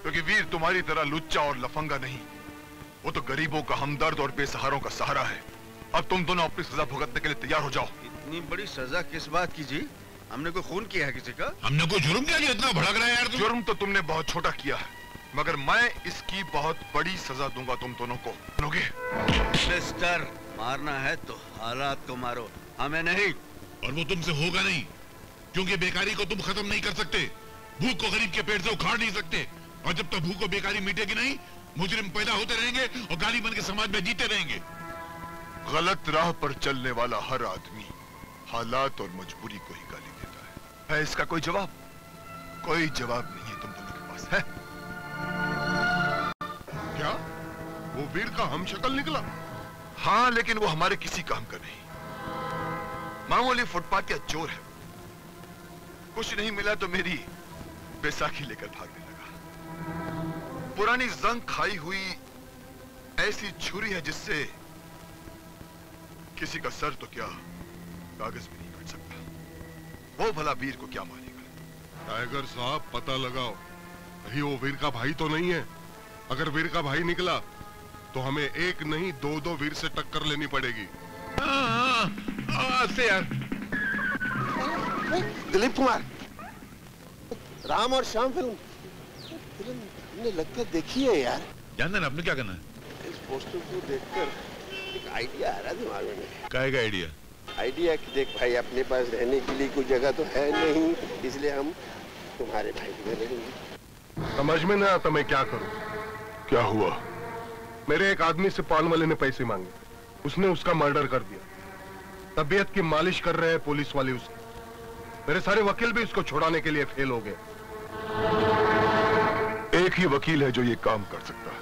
Speaker 3: क्योंकि वीर तुम्हारी तरह लुच्चा और लफंगा नहीं, वो तो गरीबों का हमदर्द और बेसहारों का सहारा है। अब तुम दोनों अपनी सजा भुगतने के लिए तैयार हो जाओ।
Speaker 1: इतनी बड़ी सजा किस बात की जी? हमने कोई खून किया है किसी का?
Speaker 13: हमने कोई जुर्म किया, इतना भड़क रहा है यार तुम?
Speaker 3: जुर्म तो तुमने बहुत छोटा किया है, मगर मैं इसकी बहुत बड़ी सजा दूंगा तुम दोनों को। सुनोगे?
Speaker 1: मिस्टर, मारना है तो हालात को मारो, हमें नहीं।
Speaker 13: और वो तुमसे होगा नहीं, क्योंकि बेकारी को तुम खत्म नहीं कर सकते, भूख को गरीब के पेट से उखाड़ नहीं सकते, और जब तक भूख और बेकारी मिटेगी नहीं, मुजरिम पैदा होते रहेंगे और गाली बन के समाज में जीते रहेंगे।
Speaker 3: गलत राह पर चलने वाला हर आदमी हालात और मजबूरी को ही गाली देता है इसका कोई जवाब? कोई जवाब नहीं है तुम दोनों के पास, है?
Speaker 11: क्या वो वीर का हम शक्ल निकला?
Speaker 3: हाँ, लेकिन वो हमारे किसी काम का नहीं, मामूली फुटपाथ या चोर है। कुछ नहीं मिला तो मेरी बैसाखी लेकर भागने लगा। पुरानी जंग खाई हुई ऐसी छुरी है जिससे किसी का सर तो क्या कागज भी नहीं कट सकता। वो भला वीर को क्या मारेगा?
Speaker 11: टाइगर साहब, पता लगाओ, कहीं वो वीर का भाई तो नहीं है। अगर वीर का भाई निकला तो हमें एक नहीं दो वीर से टक्कर लेनी पड़ेगी।
Speaker 13: से यार।
Speaker 7: दिलीप कुमार, राम और श्याम फिल्म हमने लगकर देखी है यार।
Speaker 13: जानते ना आपने क्या करना है?
Speaker 7: इस पोस्टर को देखकर एक आइडिया आ रहा दिमाग में।
Speaker 13: क्या आइडिया?
Speaker 7: आइडिया कि देख भाई, अपने पास रहने के लिए कोई जगह तो है नहीं, इसलिए हम तुम्हारे भाई में रहेंगे।
Speaker 11: समझ में ना आता मैं क्या करूं।
Speaker 3: क्या हुआ?
Speaker 11: मेरे एक आदमी से पान वाले ने पैसे मांगे, उसने उसका मर्डर कर दिया। तबीयत की मालिश कर रहे हैं पुलिस वाले उसकी। मेरे सारे वकील भी उसको छुड़ाने के लिए फेल हो गए।
Speaker 3: एक ही वकील है जो ये काम कर सकता है।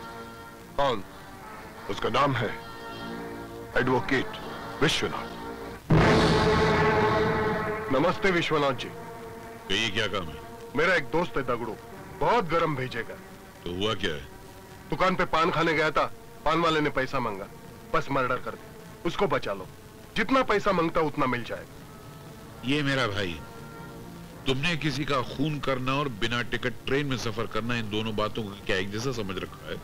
Speaker 11: कौन?
Speaker 3: उसका नाम है एडवोकेट विश्वनाथ।
Speaker 11: नमस्ते विश्वनाथ जी।
Speaker 13: ये क्या काम है?
Speaker 11: मेरा एक दोस्त है दगड़ू, बहुत गरम भेजेगा।
Speaker 13: तो हुआ क्या है?
Speaker 11: दुकान पे पान खाने गया था, पान वाले ने पैसा मांगा, बस मर्डर कर दिया। उसको बचा लो, जितना पैसा मांगता उतना मिल जाएगा।
Speaker 13: ये मेरा भाई, तुमने किसी का खून करना और बिना टिकट ट्रेन में सफर करना, इन दोनों बातों को क्या एक जैसा समझ रखा है?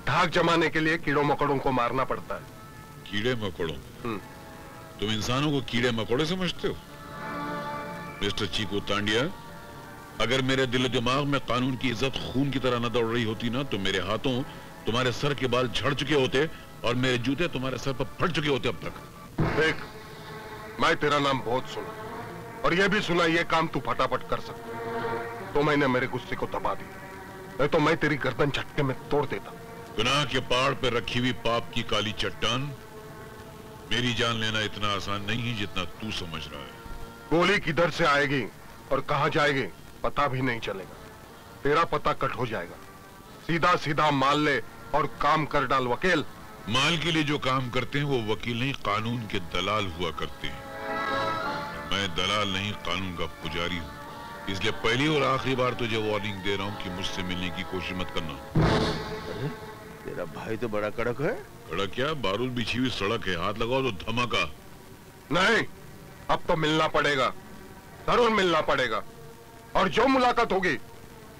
Speaker 11: धाक जमाने के लिए कीड़ों मकोड़ों को मारना पड़ता है।
Speaker 13: कीड़े मकोड़ों? तुम इंसानों को कीड़े मकोड़े समझते हो? मिस्टर चीकू तांडिया, अगर मेरे दिल दिमाग में कानून की इज्जत खून की तरह न दौड़ रही होती ना, तो मेरे हाथों तुम्हारे सर के बाल झड़ चुके होते और मेरे जूते तुम्हारे सर पर फट चुके होते अब तक।
Speaker 11: देख, मैं तेरा नाम बहुत सुना और यह भी सुना ये काम तू फटाफट कर सकता, तो मैंने मेरे गुस्से को दबा दिया, नहीं तो मैं तेरी गर्दन झटके में तोड़ देता।
Speaker 13: गुनाह के पहाड़ पर रखी हुई पाप की काली चट्टान, मेरी जान लेना इतना आसान नहीं है जितना तू समझ रहा है।
Speaker 11: गोली किधर से आएगी और कहां जाएगी पता भी नहीं चलेगा। तेरा पता कट हो जाएगा। सीधा सीधा माल ले और काम कर डाल वकील।
Speaker 13: माल के लिए जो काम करते हैं वो वकील नहीं, कानून के दलाल हुआ करते हैं। मैं दलाल नहीं, कानून का पुजारी हूँ, इसलिए पहली और आखिरी बार तुझे वार्निंग दे रहा हूँ कि मुझसे मिलने की कोशिश मत करना।
Speaker 1: अरे, तेरा भाई तो बड़ा कड़क है।
Speaker 13: कड़क क्या, बारूद बिछी हुई सड़क है, हाथ लगाओ तो धमाका।
Speaker 11: नहीं, अब तो मिलना पड़ेगा, जरूर मिलना पड़ेगा। और जो मुलाकात होगी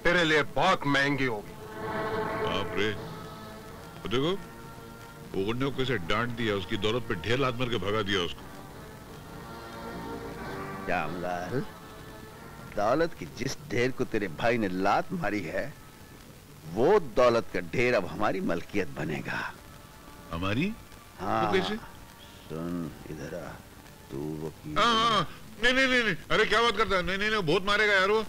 Speaker 11: तेरे लिए बहुत महंगी होगी।
Speaker 13: बाप रे, देखो वो गुंडे को कैसे डांट दिया, उसकी दौलत पे ढेर लात मार के भगा दिया उसको।
Speaker 1: श्यामलाल, दौलत की जिस ढेर को तेरे भाई ने लात मारी है, वो दौलत का ढेर अब हमारी मलकियत बनेगा।
Speaker 13: हमारी?
Speaker 1: हाँ।
Speaker 13: तो कैसे?
Speaker 1: सुन इधर आ, तू वकील।
Speaker 13: नहीं नहीं नहीं, अरे क्या बात करता है? नहीं नहीं, बहुत मारेगा यार वो।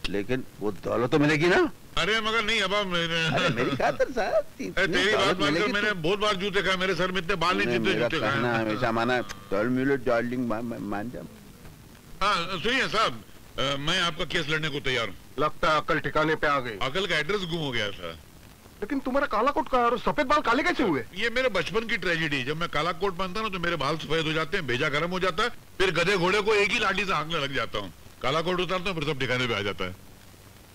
Speaker 1: लेकिन वो दौलत तो मिलेगी ना?
Speaker 13: अरे मगर नहीं, अब
Speaker 1: मेरी खातिर साहब,
Speaker 13: तेरी बात मानकर मैंने बहुत बार जूते खाए, मेरे सर में इतने बाल नहीं जीते जूते खाए।
Speaker 1: हमेशा माना डार्लिंग मान जा।
Speaker 13: हाँ सुनिए साहब, मैं आपका केस लड़ने को तैयार हूँ।
Speaker 11: लगता है अकल ठिकाने पे आ गई।
Speaker 13: अकल का एड्रेस गुम हो गया था।
Speaker 11: लेकिन तुम्हारा काला कोट का और सफेद बाल काले कैसे हुए?
Speaker 13: ये मेरे बचपन की ट्रेजेडी। जब मैं काला कोट पहनता ना तो मेरे बाल सफेद हो जाते हैं, भेजा गर्म हो जाता है, फिर गधे घोड़े को एक ही लाठी से हाँकने लग जाता हूँ। काला कोट उतारता हूँ, फिर सब ठिकाने पे आ जाता है।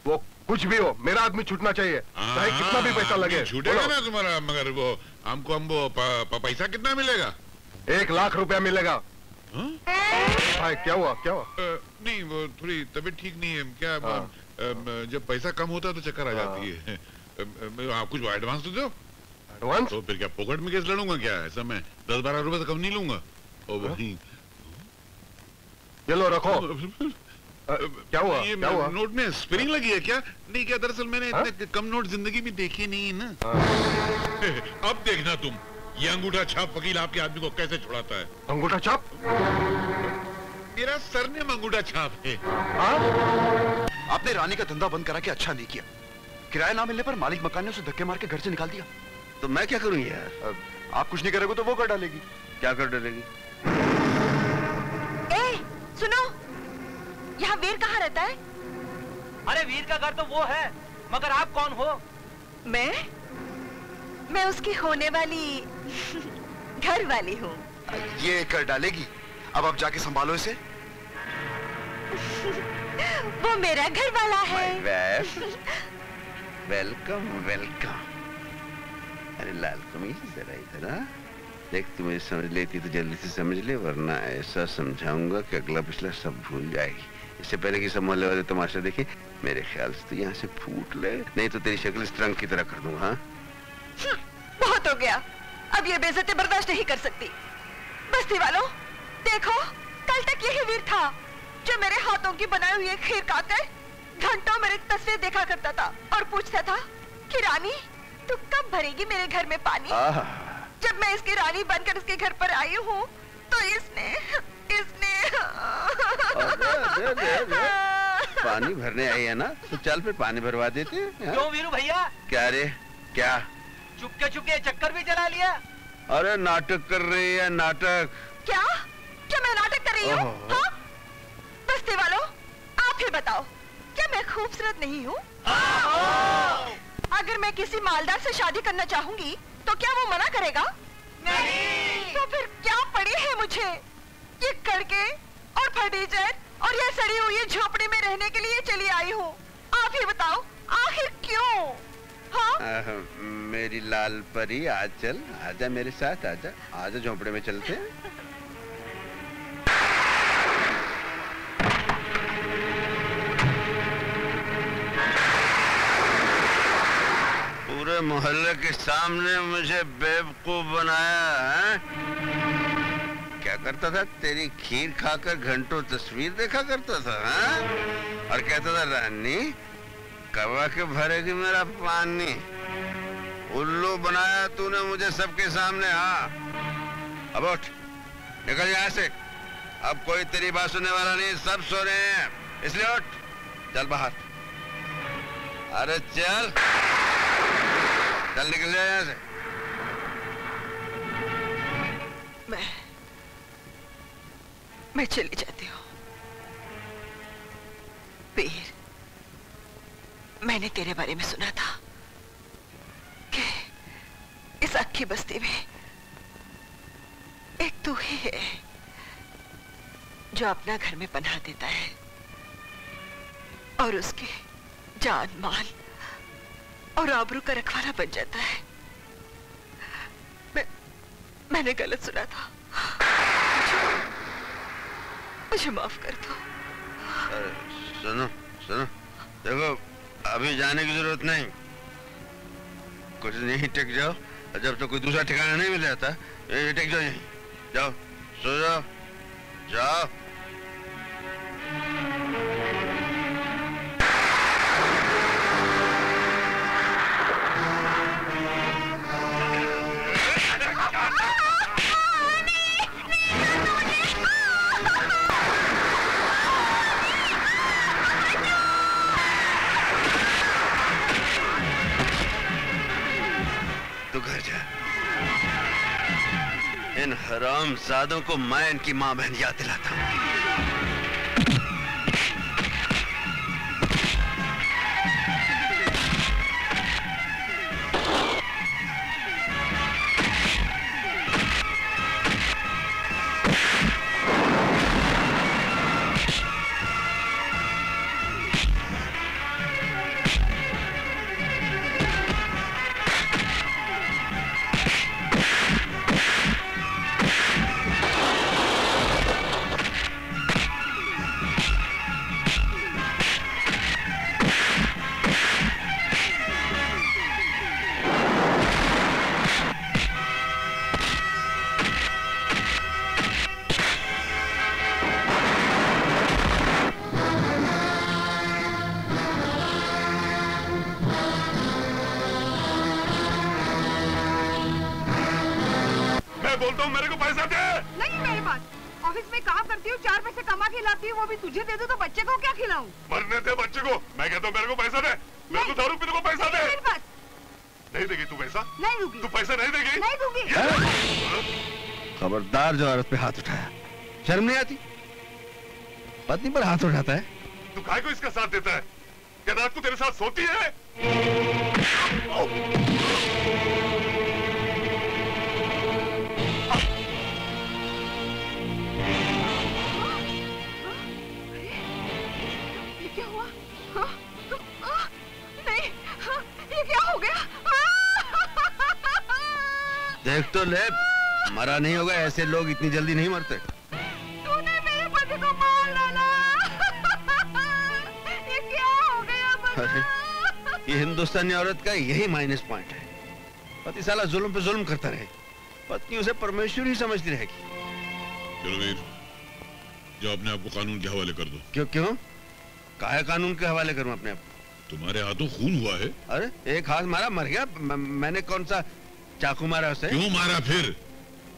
Speaker 11: वो कुछ भी हो, मेरा आदमी छूटना चाहिए, चाहे कितना भी पैसा लगे।
Speaker 13: छूटेगा ना तुम्हारा, मगर वो हमको पैसा कितना मिलेगा?
Speaker 11: 1 लाख रुपया मिलेगा। भाई क्या हुआ, क्या हुआ?
Speaker 13: नहीं, वो थोड़ी तबीयत ठीक नहीं है क्या। जब पैसा कम होता है तो चक्कर आ जाती है। आप कुछ एडवांस तो दो।
Speaker 11: एडवांस?
Speaker 13: तो फिर क्या पॉकेट में केस लड़ूंगा क्या? ऐसा मैं 10-12 रुपए से कम नहीं लूंगा। ओ भाई
Speaker 11: ये लो रखो। क्या हुआ?
Speaker 13: ये
Speaker 11: क्या हुआ?
Speaker 13: नोट में स्प्रिंग लगी है क्या? नहीं, क्या दरअसल मैंने इतने कम नोट जिंदगी में देखे नहीं है ना। अब देखना तुम, ये अंगूठा छाप वकील आपके आदमी को कैसे छुड़ाता है।
Speaker 11: अंगूठा छाप?
Speaker 13: मेरा सरनेम अंगूठा छाप है।
Speaker 14: आपने रानी का धंधा बंद करा के अच्छा नहीं किया। किराया ना मिलने पर मालिक मकान ने उसे धक्के मार के घर से निकाल दिया।
Speaker 1: तो मैं क्या करूं यार?
Speaker 14: आप कुछ नहीं करोगे तो वो कर डालेगी।
Speaker 1: क्या कर डालेगी?
Speaker 10: ए, सुनो, यहाँ वीर कहाँ रहता है?
Speaker 15: अरे वीर का घर तो वो है, मगर आप कौन हो?
Speaker 10: मैं उसकी होने वाली घर वाली हूँ।
Speaker 14: ये कर डालेगी। अब आप जाके संभालो इसे।
Speaker 10: वो मेरा घर वाला है।
Speaker 1: Welcome welcome. अरे लाल कमीज जरा इधर आ। देख, तुम्हें समझ लेती तो जल्दी से समझ ले, वरना ऐसा समझाऊंगा कि अगला पिछला सब भूल जाएगी। इससे पहले कि सब मोहल्ले वाले तमाशा देखे, मेरे ख्याल से तो यहाँ से फूट ले, नहीं तो तेरी शक्ल इस ट्रंक की तरह कर दूंगा। हाँ?
Speaker 10: बहुत हो गया, अब ये बेइज्जती बर्दाश्त नहीं कर सकती। बस्ती वालों, देखो, कल तक यही वीर था जो मेरे हाथों की बनाई हुई खीर खाकर घंटों मेरी तस्वीर देखा करता था और पूछता था कि रानी तू कब भरेगी मेरे घर में पानी। जब मैं इसकी रानी बनकर इसके घर पर आई हूँ तो इसने
Speaker 1: पानी भरने आई है ना, तो चल फिर पानी भरवा देते हैं।
Speaker 15: क्यों वीरू भैया?
Speaker 1: क्या रे, क्या
Speaker 15: चुपके चुपके चक्कर भी चला लिया?
Speaker 1: अरे नाटक कर रही है, नाटक।
Speaker 10: क्या मैं नाटक कर रही हूँ? हाँ? बस्ती वालों, आप ही बताओ, क्या मैं खूबसूरत नहीं हूँ? अगर मैं किसी मालदार से शादी करना चाहूंगी तो क्या वो मना करेगा? नहीं। तो फिर क्या पड़ी है मुझे? ये कड़के और फर्नीचर और ये सड़ी हुई झोपड़ी में रहने के लिए चली आई हूँ। आप ही बताओ, आखिर क्यों? हाँ?
Speaker 1: मेरी लाल परी, आज चल, आजा मेरे साथ, आजा आजा, झोपड़े में चलते हैं। पूरे मोहल्ले के सामने मुझे बेवकूफ बनाया है? क्या करता था? तेरी खीर खाकर घंटों तस्वीर देखा करता था, हाँ? और कहता था रानी कब के भरेगी मेरा पानी। उल्लू बनाया तूने मुझे सबके सामने। हाँ, अब उठ, निकल यहाँ से। अब कोई तेरी बात सुनने वाला नहीं, सब सो रहे हैं, इसलिए उठ, चल बाहर। अरे चल निकल जाए यहाँ से।
Speaker 10: मैं चली जाती हूँ। वीर, मैंने तेरे बारे में सुना था कि इस अक्की बस्ती में एक तू ही है जो अपना घर में पनाह देता है और उसके जान माल और आबरू का रखवाला बन जाता है। मैंने गलत सुना था।
Speaker 16: मुझे माफ कर दो।
Speaker 1: अरे सुनो सुनो, देखो अभी जाने की जरूरत नहीं, कुछ नहीं टिक जाओ, जब तक कोई दूसरा ठिकाना नहीं मिल जाता ये टिक जाओ, यहीं जाओ, सो जाओ, जाओ। तू घर जा, इन हरामजादों को मैं इनकी मां बहन याद दिलाता हूं।
Speaker 16: वो भी तुझे दे दो तो बच्चे को क्या खिलाऊं?
Speaker 3: मरने दे बच्चे को। मैं कहता हूँ मेरे को पैसा दे, मेरे को दारू पीने को पैसा दे।
Speaker 16: मेरे पास
Speaker 3: नहीं देगी तू पैसा?
Speaker 16: नहीं दूंगी।
Speaker 3: तू पैसा नहीं देगी?
Speaker 16: नहीं दूंगी।
Speaker 1: खबरदार जो औरत पे हाथ उठाया, शर्म नहीं आती? पत्नी पर हाथ उठाता है।
Speaker 3: तू काय को इसका साथ देता है? क्या रात को तेरे साथ सोती है?
Speaker 1: देख तो ले, मरा नहीं होगा, ऐसे लोग इतनी जल्दी नहीं मरते।
Speaker 16: तूने मेरे पति को मार डाला। ये क्या हो गया बता?
Speaker 1: अरे ये हिंदुस्तानी औरत का यही माइनस पॉइंट है, पति साला जुल्म पे जुल्म करता रहे, पत्नी उसे परमेश्वर ही समझती रहेगी।
Speaker 13: चलो वीर, जो अपने आप को कानून के हवाले कर दो।
Speaker 1: क्यों क्यों? काहे कानून के हवाले करूं अपने आप?
Speaker 13: तुम्हारे हाथों खून हुआ है।
Speaker 1: अरे एक हाथ मारा मर गया, मैंने कौन सा चाकू मारा उसे?
Speaker 13: क्यों मारा फिर?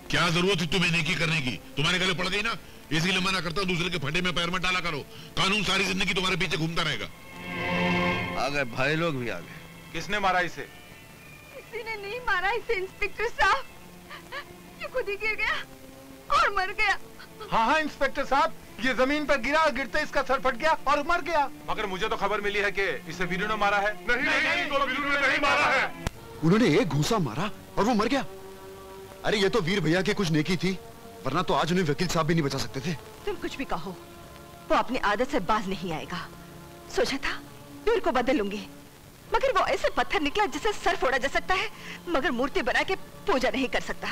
Speaker 13: क्या जरूरत थी तुम्हें नेकी करने की? तुम्हारे गले पड़ गई ना, इसीलिए मना करता हूं दूसरे के फटे में पैर मत डाला करो। कानून सारी जिंदगी तुम्हारे पीछे घूमता रहेगा।
Speaker 1: आ गए भाई लोग भी आ गए।
Speaker 6: किसने मारा इसे?
Speaker 16: किसी ने नहीं मारा इसे इंस्पेक्टर साहब, ये खुद ही गिर गया और मर गया।
Speaker 6: हाँ हाँ इंस्पेक्टर साहब, ये जमीन पर गिरा, गिरते इसका सर फट गया और मर गया। मगर मुझे तो खबर मिली है कि इसे वीरू ने मारा है।
Speaker 3: नहीं, वीरू ने नहीं मारा है।
Speaker 14: उन्होंने एक घूंसा मारा और वो मर गया। अरे ये तो वीर भैया की कुछ नेकी थी, वरना तो आज उन्हें वकील साहब भी नहीं बचा सकते थे।
Speaker 16: तुम कुछ भी कहो, वो अपनी आदत से बाज नहीं आएगा। सोचा था वीर को बदल लूंगी, मगर वो ऐसे पत्थर निकला जिसे सर फोड़ा जा सकता है, मगर मूर्ति बना के पूजा नहीं कर सकता।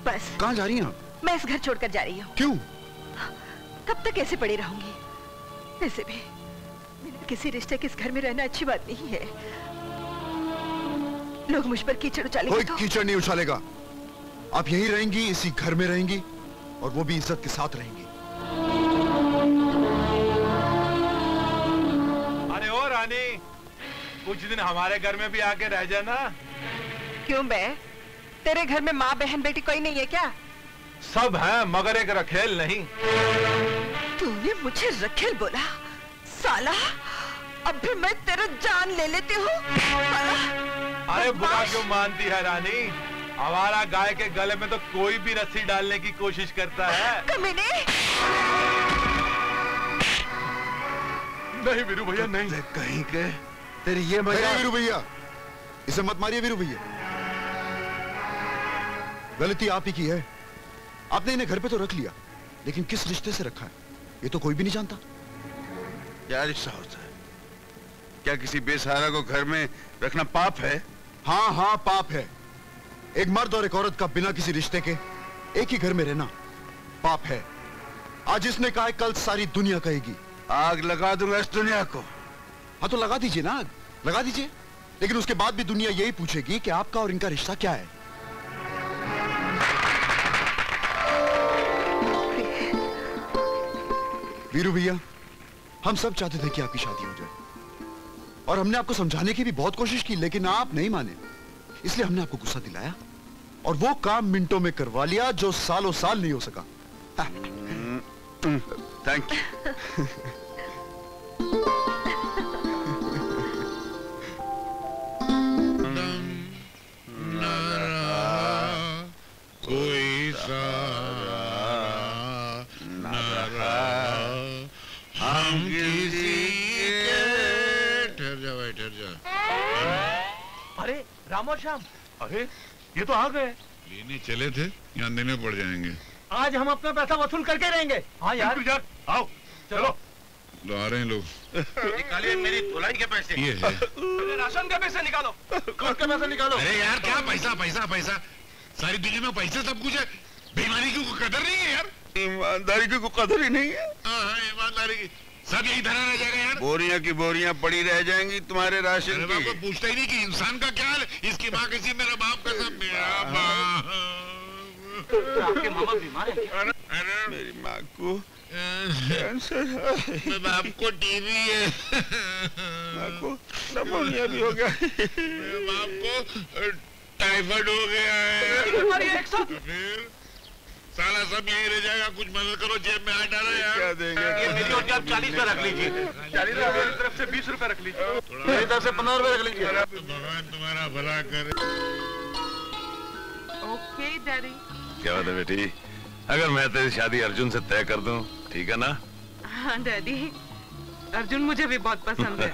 Speaker 16: बस।
Speaker 14: कहाँ जा रही हैं आप?
Speaker 16: मैं इस घर छोड़कर जा रही हूँ।
Speaker 14: क्यों?
Speaker 16: कब तक ऐसे पड़ी रहूंगी? वैसे भी किसी रिश्ते के इस घर में रहना अच्छी बात नहीं है। लोग मुझ पर कीचड़ उछालेंगे।
Speaker 14: कोई कीचड़ नहीं उछालेगा। आप यहीं रहेंगी, इसी घर में रहेंगी, और वो भी इज्जत के साथ रहेंगी।
Speaker 6: अरे ओ रानी, कुछ दिन हमारे घर में भी आके रह जाना।
Speaker 16: क्यों बे? तेरे घर में माँ बहन बेटी कोई नहीं है क्या?
Speaker 6: सब है, मगर एक रखेल नहीं।
Speaker 16: तूने मुझे रखेल बोला? साला, अब भी मैं तेरा जान ले लेती हूँ।
Speaker 6: अरे बुरा क्यों मानती है रानी? हमारा गाय के गले में तो कोई भी रस्सी डालने की कोशिश करता है।
Speaker 16: कमीने!
Speaker 3: नहीं वीरू भैया नहीं।
Speaker 1: कहीं के तेरी ये मजा।
Speaker 14: वीरू भैया, इसे मत मारिए वीरू भैया, गलती आप ही की है। आपने इन्हें घर पे तो रख लिया, लेकिन किस रिश्ते से रखा है ये तो कोई भी नहीं जानता।
Speaker 1: क्या रिश्ता होता है? क्या किसी बेसहारा को घर में रखना पाप है?
Speaker 14: हाँ हाँ पाप है। एक मर्द और एक औरत का बिना किसी रिश्ते के एक ही घर में रहना पाप है। आज इसने कहा है, कल सारी दुनिया कहेगी।
Speaker 1: आग लगा दूंगा इस दुनिया को।
Speaker 14: हाँ तो लगा दीजिए ना, आग लगा दीजिए, लेकिन उसके बाद भी दुनिया यही पूछेगी कि आपका और इनका रिश्ता क्या है। वीरू भैया, हम सब चाहते थे कि आपकी शादी हो जाए और हमने आपको समझाने की भी बहुत कोशिश की, लेकिन आप नहीं माने, इसलिए हमने आपको गुस्सा दिलाया और वो काम मिनटों में करवा लिया जो सालों साल नहीं हो सका।
Speaker 1: Thank you.
Speaker 13: कोई सहारा न रहा हम किसी के। ठहर जा भाई, ठहर जा।
Speaker 12: अरे रामो श्याम, अरे ये तो आ गए।
Speaker 13: लेने चले थे, यहाँ देने पड़ जाएंगे।
Speaker 12: आज हम अपना पैसा वसूल करके रहेंगे। हाँ यार, आओ चलो।
Speaker 13: लो आ रहे हैं लोग।
Speaker 2: निकालिए मेरी धुलाई के पैसे।
Speaker 13: ये है।
Speaker 12: राशन के पैसे निकालो, कोर्ट के पैसे निकालो।
Speaker 13: अरे यार क्या पैसा पैसा पैसा, सारी दुनिया में पैसे सब कुछ है, बेईमानी की कोई कदर नहीं है यार।
Speaker 1: ईमानदारी की कोई कदर ही नहीं है।
Speaker 13: हाँ ईमानदारी की सब यही धरा रह जाएगा यार।
Speaker 1: बोरियां की बोरियां पड़ी रह जाएंगी तुम्हारे राशन की।
Speaker 13: कोई पूछता ही नहीं कि इंसान का क्या हाल है। इसकी माँ किसी, मेरा बाप का सब, मेरा बाप।
Speaker 12: आपके मामा बीमार है?
Speaker 1: मेरी माँ को कैंसर है।
Speaker 13: मेरे बाप को टीबी है।
Speaker 1: माँ को निमोनिया भी हो गया।
Speaker 13: मेरे बाप को टाइफाइड हो गया है। फिर साला सब यही रह जाएगा। कुछ मदद करो, जेब में हाथ डालो यार।
Speaker 1: क्या देंगे?
Speaker 12: ये मेरी और आप 40 रुपए रख लीजिए। 40 रुपए मेरी तरफ से 20 रुपए रख लीजिए। मेरी तरफ से 15 रुपए रख लीजिए।
Speaker 13: भगवान तुम्हारा भला करे।
Speaker 10: Okay daddy.
Speaker 5: क्या बात है बेटी, अगर मैं तेरी शादी अर्जुन से तय कर दूं, ठीक है ना?
Speaker 10: हाँ डैडी, अर्जुन मुझे भी बहुत पसंद है।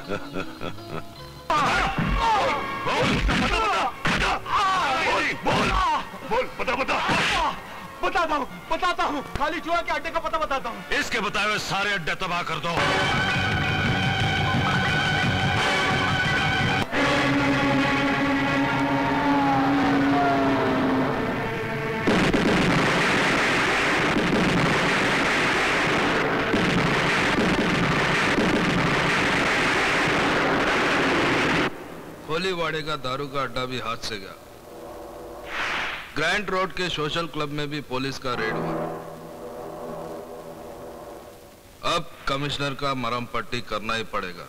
Speaker 3: बोल
Speaker 12: बताता हूँ, खाली चूहा के अड्डे का पता बताता हूँ।
Speaker 5: इसके बताए हुए सारे अड्डे तबाह कर दो।
Speaker 4: खोलीवाड़े का दारू का अड्डा भी हाथ से गया। ग्रैंड रोड के सोशल क्लब में भी पुलिस का रेड हुआ। अब कमिश्नर का मरहम पट्टी करना ही पड़ेगा।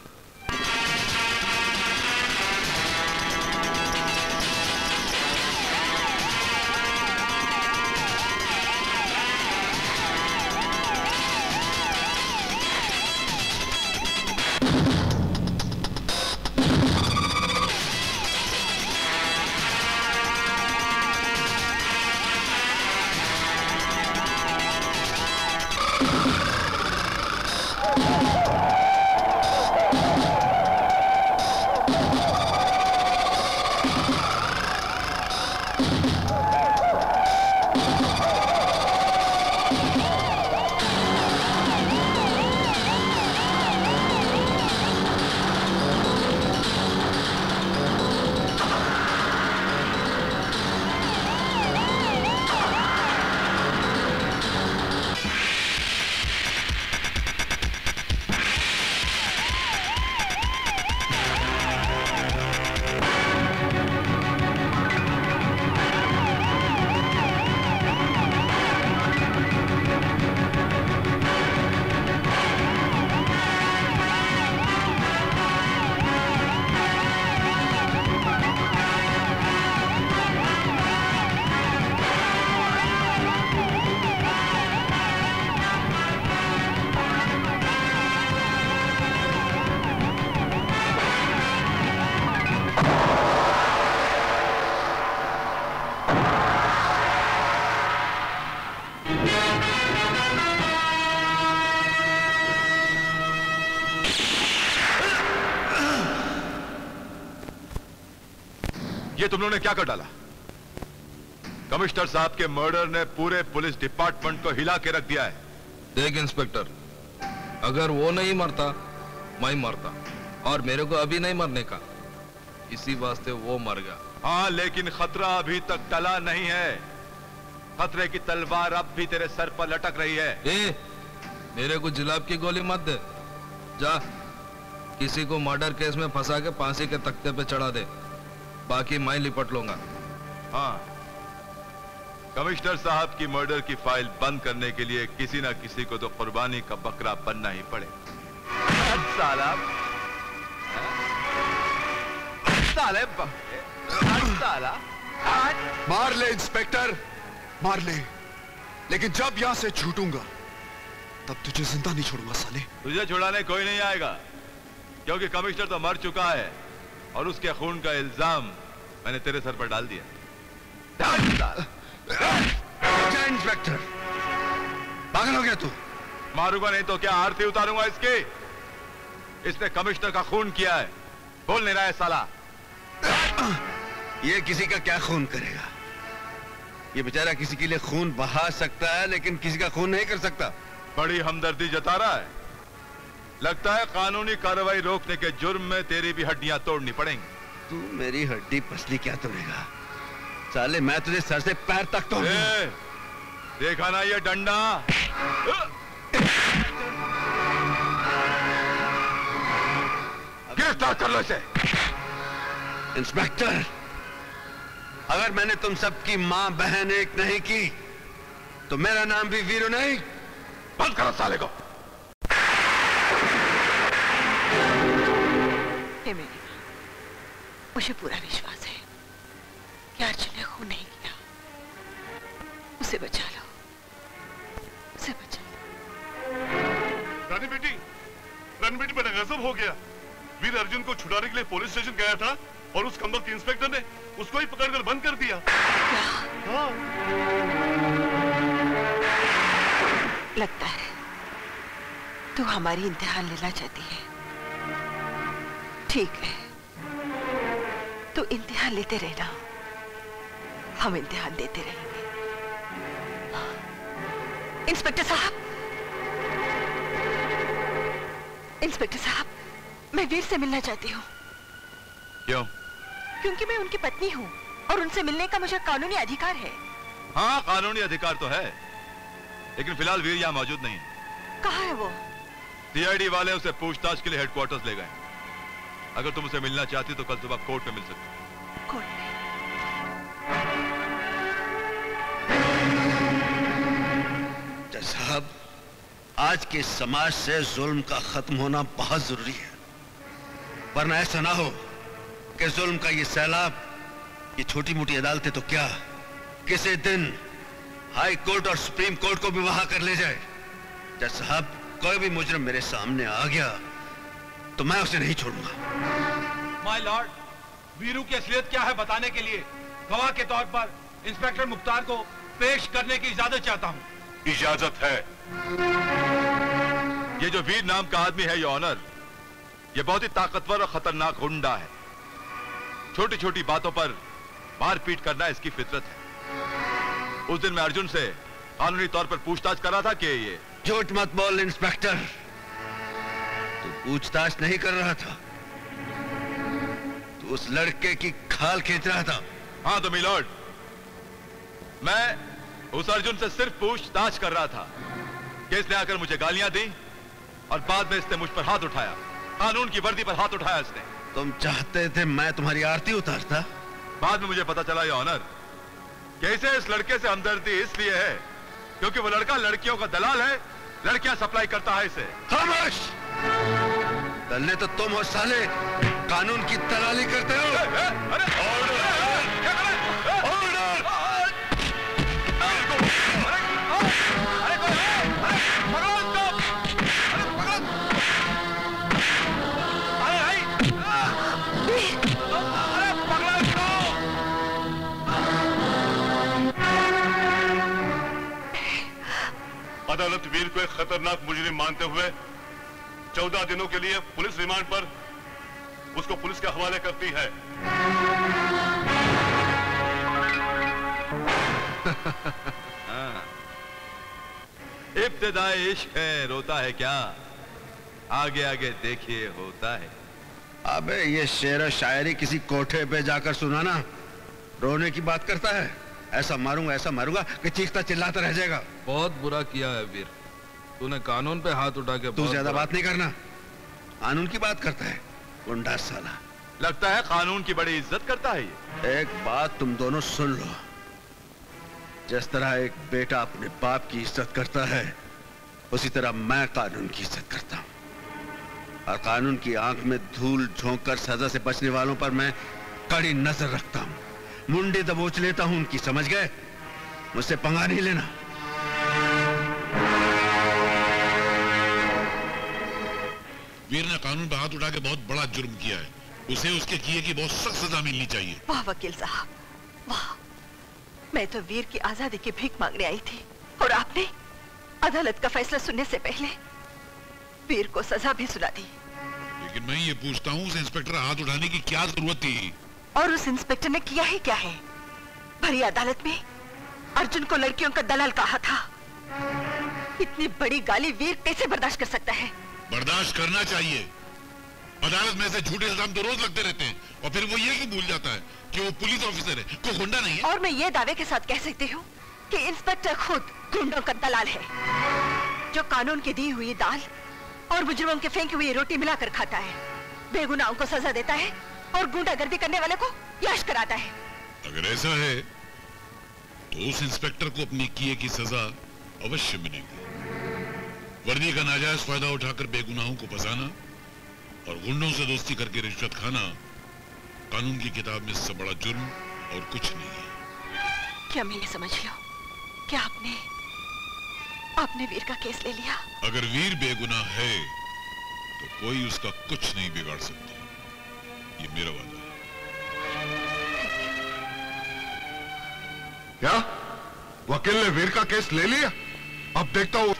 Speaker 9: ये तुम लोगों ने क्या कर डाला? कमिश्नर साहब के मर्डर ने पूरे पुलिस डिपार्टमेंट को हिला के रख दिया है।
Speaker 4: देख इंस्पेक्टर, अगर वो नहीं मरता मैं मरता, और मेरे को अभी नहीं मरने का, इसी वास्ते वो मर गया।
Speaker 9: हाँ, लेकिन खतरा अभी तक टला नहीं है। खतरे की तलवार अब भी तेरे सर पर लटक रही है।
Speaker 4: मेरे को जुलाब की गोली मत दे। जा किसी को मर्डर केस में फंसा के फांसी के तख्ते पे चढ़ा दे, बाकी मैं लिपट लूंगा।
Speaker 9: हाँ, कमिश्नर साहब की मर्डर की फाइल बंद करने के लिए किसी ना किसी को तो कुर्बानी का बकरा बनना ही पड़े। साला साले साला
Speaker 14: मार ले इंस्पेक्टर, मार ले, लेकिन जब यहां से छूटूंगा तब तुझे जिंदा नहीं छोड़ूंगा साले।
Speaker 9: तुझे छुड़ाने कोई नहीं आएगा, क्योंकि कमिश्नर तो मर चुका है और उसके खून का इल्जाम मैंने तेरे सर पर डाल दिया।
Speaker 1: इंस्पेक्टर, पागल हो गया तू?
Speaker 9: मारूंगा नहीं तो क्या आरती उतारूंगा इसकी? इसने कमिश्नर का खून किया है, बोल नहीं रहा है साला।
Speaker 1: ये किसी का क्या खून करेगा? ये बेचारा किसी के लिए खून बहा सकता है लेकिन किसी का खून नहीं कर सकता।
Speaker 9: बड़ी हमदर्दी जता रहा है। लगता है कानूनी कार्रवाई रोकने के जुर्म में तेरी भी हड्डियां तोड़नी पड़ेंगी।
Speaker 1: तू मेरी हड्डी पसली क्या तोड़ेगा साले? मैं तुझे सर से पैर तक तोड़ूंगा।
Speaker 9: देखा ना ये डंडा? गिरफ्तार कर लो इसे।
Speaker 1: इंस्पेक्टर, अगर मैंने तुम सबकी मां बहन एक नहीं की तो मेरा नाम भी वीरू नहीं।
Speaker 9: बंद करो साले को।
Speaker 16: हे मेरी मां, मुझे पूरा विश्वास है कि अर्जुन ने खून नहीं किया। उसे बचा लो, उसे बचा लो।
Speaker 3: रानी बेटी मेरा गजब हो गया। वीर अर्जुन को छुड़ाने के लिए पुलिस स्टेशन गया था और उस कमबख्त इंस्पेक्टर ने उसको ही पकड़कर बंद कर दिया। हाँ।
Speaker 16: लगता है तू हमारी इम्तिहान लेना चाहती है। ठीक है, तू इम्तिहान लेते रहना, हम इम्तिहान देते रहेंगे। इंस्पेक्टर साहब, इंस्पेक्टर साहब, मैं वीर से मिलना चाहती हूँ।
Speaker 9: क्यों?
Speaker 16: क्योंकि मैं उनकी पत्नी हूँ और उनसे मिलने का मुझे कानूनी अधिकार है।
Speaker 9: हाँ, कानूनी अधिकार तो है, लेकिन फिलहाल वीर यहाँ मौजूद नहीं है।
Speaker 16: कहाँ है वो?
Speaker 9: सीआईडी वाले उसे पूछताछ के लिए हेडक्वार्टर्स ले गए। अगर तुम उसे मिलना चाहती तो कल सुबह कोर्ट में मिल सकती।
Speaker 16: कोर्ट में?
Speaker 1: जज साहब, आज के समाज से जुल्म का खत्म होना बहुत जरूरी है, वरना ऐसा ना हो कि जुल्म का ये सैलाब, ये छोटी मोटी अदालतें तो क्या, किसी दिन हाई कोर्ट और सुप्रीम कोर्ट को भी वहां कर ले जाए। जज साहब, कोई भी मुजरिम मेरे सामने आ गया तो मैं उसे नहीं छोड़ूंगा।
Speaker 6: माय लॉर्ड, वीरू की असलियत क्या है बताने के लिए गवाह के तौर पर इंस्पेक्टर मुख्तार को पेश करने की इजाजत चाहता हूँ।
Speaker 9: इजाजत है। ये जो वीर नाम का आदमी है, ये ऑनर, ये बहुत ही ताकतवर और खतरनाक गुंडा है। छोटी छोटी बातों पर मारपीट करना इसकी फितरत है। उस दिन मैं अर्जुन से कानूनी तौर पर पूछताछ कर रहा था कि ये...
Speaker 1: झूठ मत बोल इंस्पेक्टर, तू पूछताछ नहीं कर रहा था, तू उस लड़के की खाल खींच रहा था।
Speaker 9: हाँ तो मिलॉर्ड, मैं उस अर्जुन से सिर्फ पूछताछ कर रहा था कि इसने आकर मुझे गालियां दी और बाद में इसने मुझ पर हाथ उठाया, कानून की वर्दी पर हाथ उठाया इसने।
Speaker 1: तुम चाहते थे मैं तुम्हारी आरती उतारता?
Speaker 9: बाद में मुझे पता चला ये ऑनर, कैसे इस लड़के से हमदर्दी इसलिए है क्योंकि वो लड़का लड़कियों का दलाल है, लड़कियां सप्लाई करता है इसे।
Speaker 1: खामोश! दल्ले तो तुम हो साले, कानून की दलाली करते हो।
Speaker 9: अरे
Speaker 3: अदालत वीर को एक खतरनाक मुजरिम मानते हुए 14 दिनों के लिए पुलिस रिमांड पर उसको पुलिस के हवाले करती है।
Speaker 9: इब्तिदाई इश्क है, रोता है क्या, आगे आगे देखिए होता है।
Speaker 1: अबे ये शेर शायरी किसी कोठे पे जाकर सुनाना, रोने की बात करता है। ऐसा मारूंगा कि चीखता चिल्लाता रह जाएगा।
Speaker 4: बहुत बुरा किया है वीर, तूने कानून पे हाथ उठा के
Speaker 1: तू ज्यादा बात नहीं करना। कानून की बात करता है गुंडा साला।
Speaker 9: लगता है कानून की बड़ी इज्जत करता है ये।
Speaker 1: एक बात तुम दोनों सुन लो, जिस तरह एक बेटा अपने बाप की इज्जत करता है, उसी तरह मैं कानून की इज्जत करता हूं। और कानून की आंख में धूल झोंक कर सजा से बचने वालों पर मैं कड़ी नजर रखता हूं। मुंडे दबोच लेता हूं उनकी, समझ गए? मुझसे पंगा नहीं लेना।
Speaker 13: वीर ने कानून पर हाथ उठा के बहुत बड़ा जुर्म किया है। उसे उसके किए की बहुत सख्त सजा मिलनी चाहिए।
Speaker 16: वाह वकील साहब, वाह। मैं तो वीर की आजादी की भीख मांगने आई थी, और आपने अदालत का फैसला सुनने से पहले वीर को सजा भी सुना दी।
Speaker 13: लेकिन मैं ये पूछता हूँ, उस इंस्पेक्टर हाथ उठाने की क्या जरूरत थी?
Speaker 16: और उस इंस्पेक्टर ने किया ही क्या है? भरी अदालत में अर्जुन को लड़कियों का दलाल कहा था। इतनी बड़ी गाली वीर कैसे बर्दाश्त कर सकता है?
Speaker 13: बर्दाश्त करना चाहिए। अदालत में से झूठे इल्जाम तो रोज लगते रहते हैं, और फिर वो ये क्यों भूल जाता है कि वो पुलिस ऑफिसर है, कोई गुंडा नहीं है।
Speaker 16: और मैं ये दावे के साथ कह सकती हूँ कि इंस्पेक्टर खुद गुंडों का दलाल है, जो कानून की दी हुई दाल और मुजरिमों के फेंकी हुई रोटी मिलाकर खाता है, बेगुनाहों को सजा देता है और गुंडागर्दी करने वाले को याश कराता है।
Speaker 13: अगर ऐसा है तो उस इंस्पेक्टर को अपने किए की सजा अवश्य मिलेगी। वर्दी का नाजायज फायदा उठाकर बेगुनाहों को फंसाना और गुंडों से दोस्ती करके रिश्वत खाना कानून की किताब में इससे बड़ा जुर्म और कुछ नहीं है।
Speaker 16: क्या मैंने समझ लो क्या आपने वीर का केस ले लिया?
Speaker 13: अगर वीर बेगुनाह है तो कोई उसका कुछ नहीं बिगाड़ सकता, ये मेरा वादा है।
Speaker 11: क्या वकील ने वीर का केस ले लिया? अब देखता हूँ।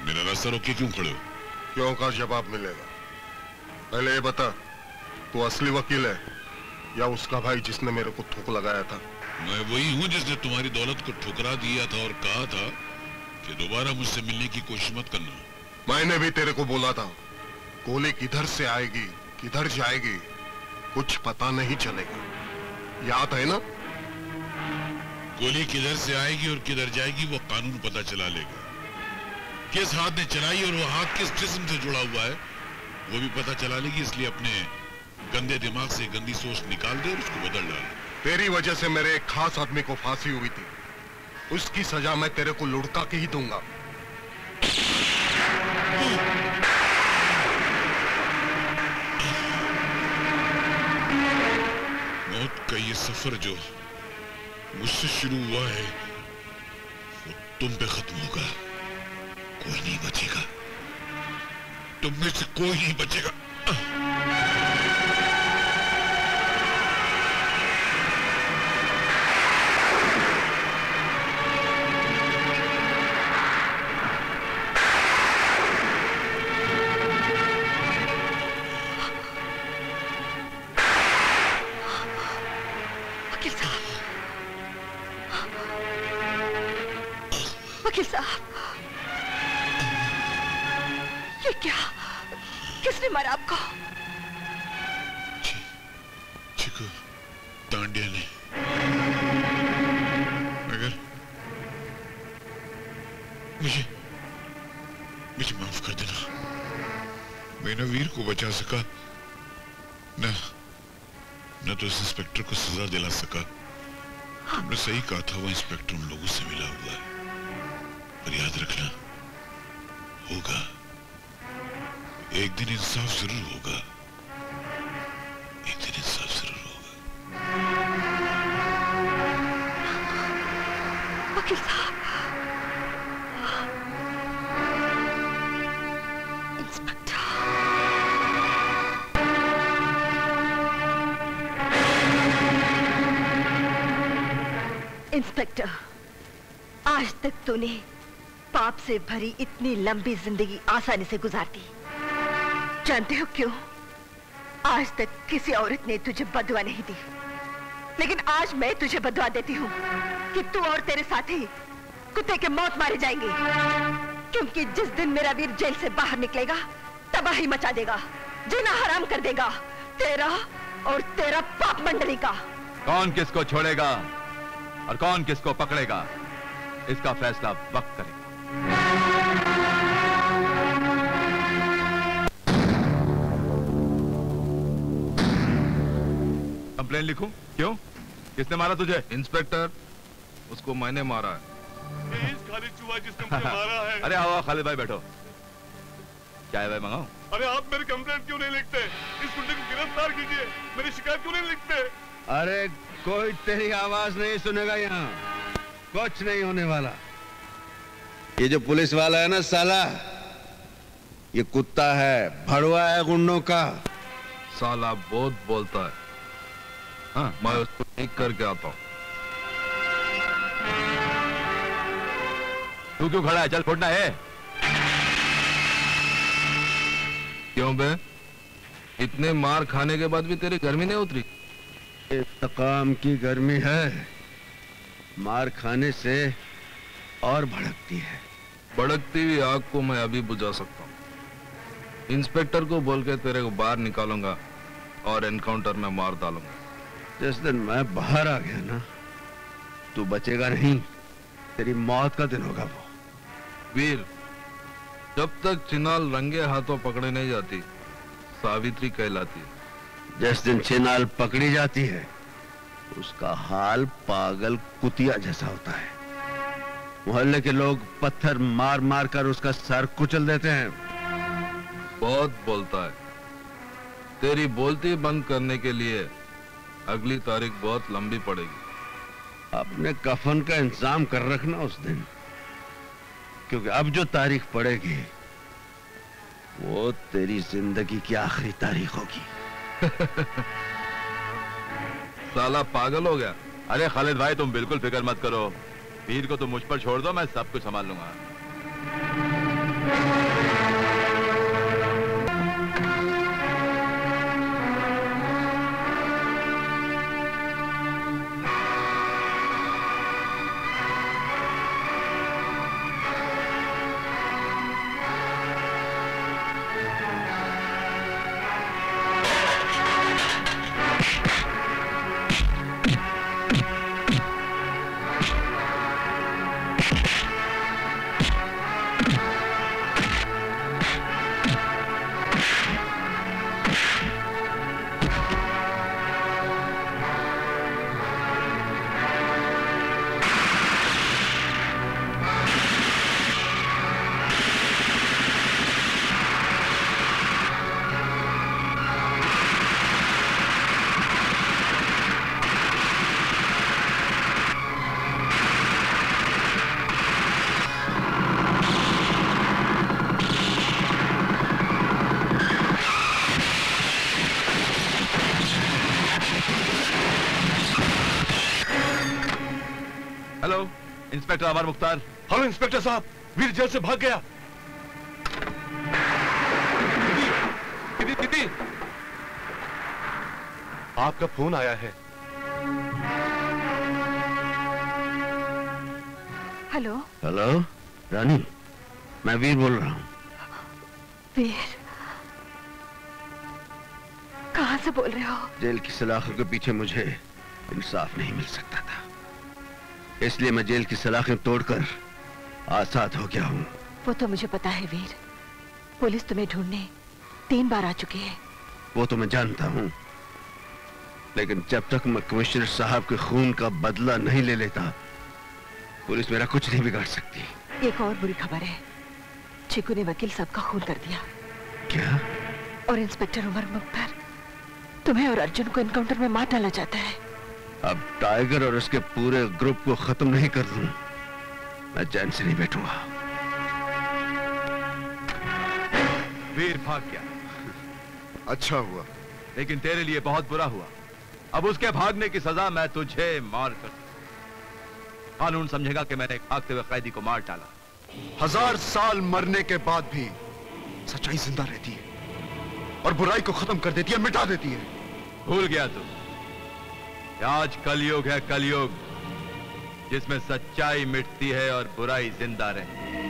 Speaker 13: मेरा रास्ता रोके क्यों खड़े हो?
Speaker 11: क्यों का जवाब मिलेगा। पहले ये बता, तू असली वकील है या उसका भाई जिसने मेरे को थूक लगाया था?
Speaker 13: मैं वही हूँ जिसने तुम्हारी दौलत को ठुकरा दिया था और कहा था कि दोबारा मुझसे मिलने की कोशिश मत करना।
Speaker 11: मैंने भी तेरे को बोला था, गोली किधर से आएगी किधर जाएगी कुछ पता नहीं चलेगा, याद है ना?
Speaker 13: गोली किधर से आएगी और किधर जाएगी वो कानून पता चला लेगा। किस हाथ ने चलाई और वो हाथ किस जिस्म से जुड़ा हुआ है वो भी पता चला लेगी। इसलिए अपने गंदे दिमाग से गंदी सोच निकाल दे और उसको बदल डाल।
Speaker 11: तेरी वजह से मेरे एक खास आदमी को फांसी हुई थी, उसकी सजा मैं तेरे को लुढ़का के ही दूंगा।
Speaker 13: मौत का ये सफर जो मुझसे शुरू हुआ है वो तुम पे खत्म होगा। कोई नहीं बचेगा, तुम में से कोई नहीं बचेगा।
Speaker 16: वकील साहब, ये क्या? किसने मारा आपको?
Speaker 13: चिकू तांडिया ने। मगर मुझे माफ कर देना। मैं न वीर को बचा सका न तो इस इंस्पेक्टर को सजा दिला सका। तुमने सही कहा था, वो इंस्पेक्टर उन लोगों से मिला हुआ है। पर याद रखना, होगा एक दिन इंसाफ जरूर होगा, एक दिन इंसाफ जरूर होगा।
Speaker 16: वकील साहब, इंस्पेक्टर, आज तक तूने पाप से भरी इतनी लंबी जिंदगी आसानी से गुजार दी। जानते हो क्यों? आज तक किसी औरत ने तुझे बददुआ नहीं दी, लेकिन आज मैं तुझे बददुआ देती हूँ कि तू और तेरे साथी कुत्ते के मौत मारे जाएंगे, क्योंकि जिस दिन मेरा वीर जेल से बाहर निकलेगा तबाही मचा देगा, जीना हराम कर देगा तेरा और तेरा पाप मंडली का।
Speaker 9: कौन किसको छोड़ेगा और कौन किसको पकड़ेगा, इसका फैसला वक्त करेगा। कंप्लेन लिखूं? क्यों? किसने मारा तुझे?
Speaker 4: इंस्पेक्टर, उसको मैंने मारा है।
Speaker 12: खालिद चूहा जिसने मुझे मारा है।
Speaker 9: अरे आओ खालिद भाई बैठो। क्या है भाई मंगाऊं?
Speaker 12: अरे आप मेरी कंप्लेंट क्यों नहीं लिखते? इस गुंडे को गिरफ्तार कीजिए। मेरी शिकायत क्यों नहीं लिखते?
Speaker 1: अरे कोई तेरी आवाज नहीं सुनेगा यहाँ, कुछ नहीं होने वाला। ये जो पुलिस वाला है ना साला, ये कुत्ता है, भड़वा है गुंडों का।
Speaker 4: साला बहुत बोलता है। हाँ, मैं उसको ठीक करके आता हूँ।
Speaker 9: तू क्यों खड़ा है? चल फोड़ना है।
Speaker 4: क्यों बे? इतने मार खाने के बाद भी तेरी गर्मी नहीं उतरी?
Speaker 1: इंतकाम की गर्मी है, मार खाने से और भड़कती है।
Speaker 4: भड़कती हुई आग को मैं अभी बुझा सकता हूँ। इंस्पेक्टर को बोल के तेरे को बाहर निकालूंगा और एनकाउंटर में मार डालूंगा।
Speaker 1: जिस दिन मैं बाहर आ गया ना, तू बचेगा नहीं, तेरी मौत का दिन होगा वो।
Speaker 4: वीर, जब तक चिनाल रंगे हाथों पकड़े नहीं जाती, सावित्री कहलाती है।
Speaker 1: जिस दिन चिनाल पकड़ी जाती है, उसका हाल पागल कुतिया जैसा होता है। मोहल्ले के लोग पत्थर मार मार कर उसका सर कुचल देते हैं।
Speaker 4: बहुत बोलता है। तेरी बोलती बंद करने के लिए अगली तारीख बहुत लंबी पड़ेगी।
Speaker 1: अपने कफन का इंतजाम कर रखना उस दिन, क्योंकि अब जो तारीख पड़ेगी वो तेरी जिंदगी की आखिरी तारीख होगी।
Speaker 4: साला पागल हो गया।
Speaker 9: अरे खालिद भाई तुम बिल्कुल फिक्र मत करो, वीर को तुम मुझ पर छोड़ दो, मैं सब कुछ संभाल लूंगा। इंस्पेक्टर अमर मुख्तार।
Speaker 12: हेलो इंस्पेक्टर साहब, वीर जेल से भाग गया। दीदी, आपका फोन आया है।
Speaker 16: हेलो।
Speaker 1: हेलो रानी, मैं वीर बोल रहा हूँ।
Speaker 16: वीर, कहाँ से बोल रहे हो?
Speaker 1: जेल की सलाखों के पीछे मुझे इंसाफ नहीं मिल सकता था, इसलिए मैं जेल की सलाखें तोड़कर आजाद हो गया हूँ।
Speaker 16: वो तो मुझे पता है वीर, पुलिस तुम्हें ढूंढने 3 बार आ चुकी है।
Speaker 1: वो तो मैं जानता हूँ, लेकिन जब तक मैं कमिश्नर साहब के खून का बदला नहीं ले लेता, पुलिस मेरा कुछ नहीं बिगाड़ सकती।
Speaker 16: एक और बुरी खबर है, चीकू ने वकील साहब का खून कर दिया।
Speaker 1: क्या?
Speaker 16: और इंस्पेक्टर उमर मुख्तार, तुम्हें और अर्जुन को एनकाउंटर में मार डाला जाता है।
Speaker 1: अब टाइगर और उसके पूरे ग्रुप को खत्म नहीं कर दूं, मैं चैन से नहीं बैठूंगा।
Speaker 9: वीर भाग गया।
Speaker 14: अच्छा हुआ,
Speaker 9: लेकिन तेरे लिए बहुत बुरा हुआ। अब उसके भागने की सजा मैं तुझे मार कर, कानून समझेगा कि मैंने एक भागते हुए कैदी को मार डाला।
Speaker 14: 1000 साल मरने के बाद भी सच्चाई जिंदा रहती है और बुराई को खत्म कर देती है, मिटा देती है।
Speaker 9: भूल गया तू, आज कलयुग है, कलयुग, जिसमें सच्चाई मिटती है और बुराई जिंदा रहती है।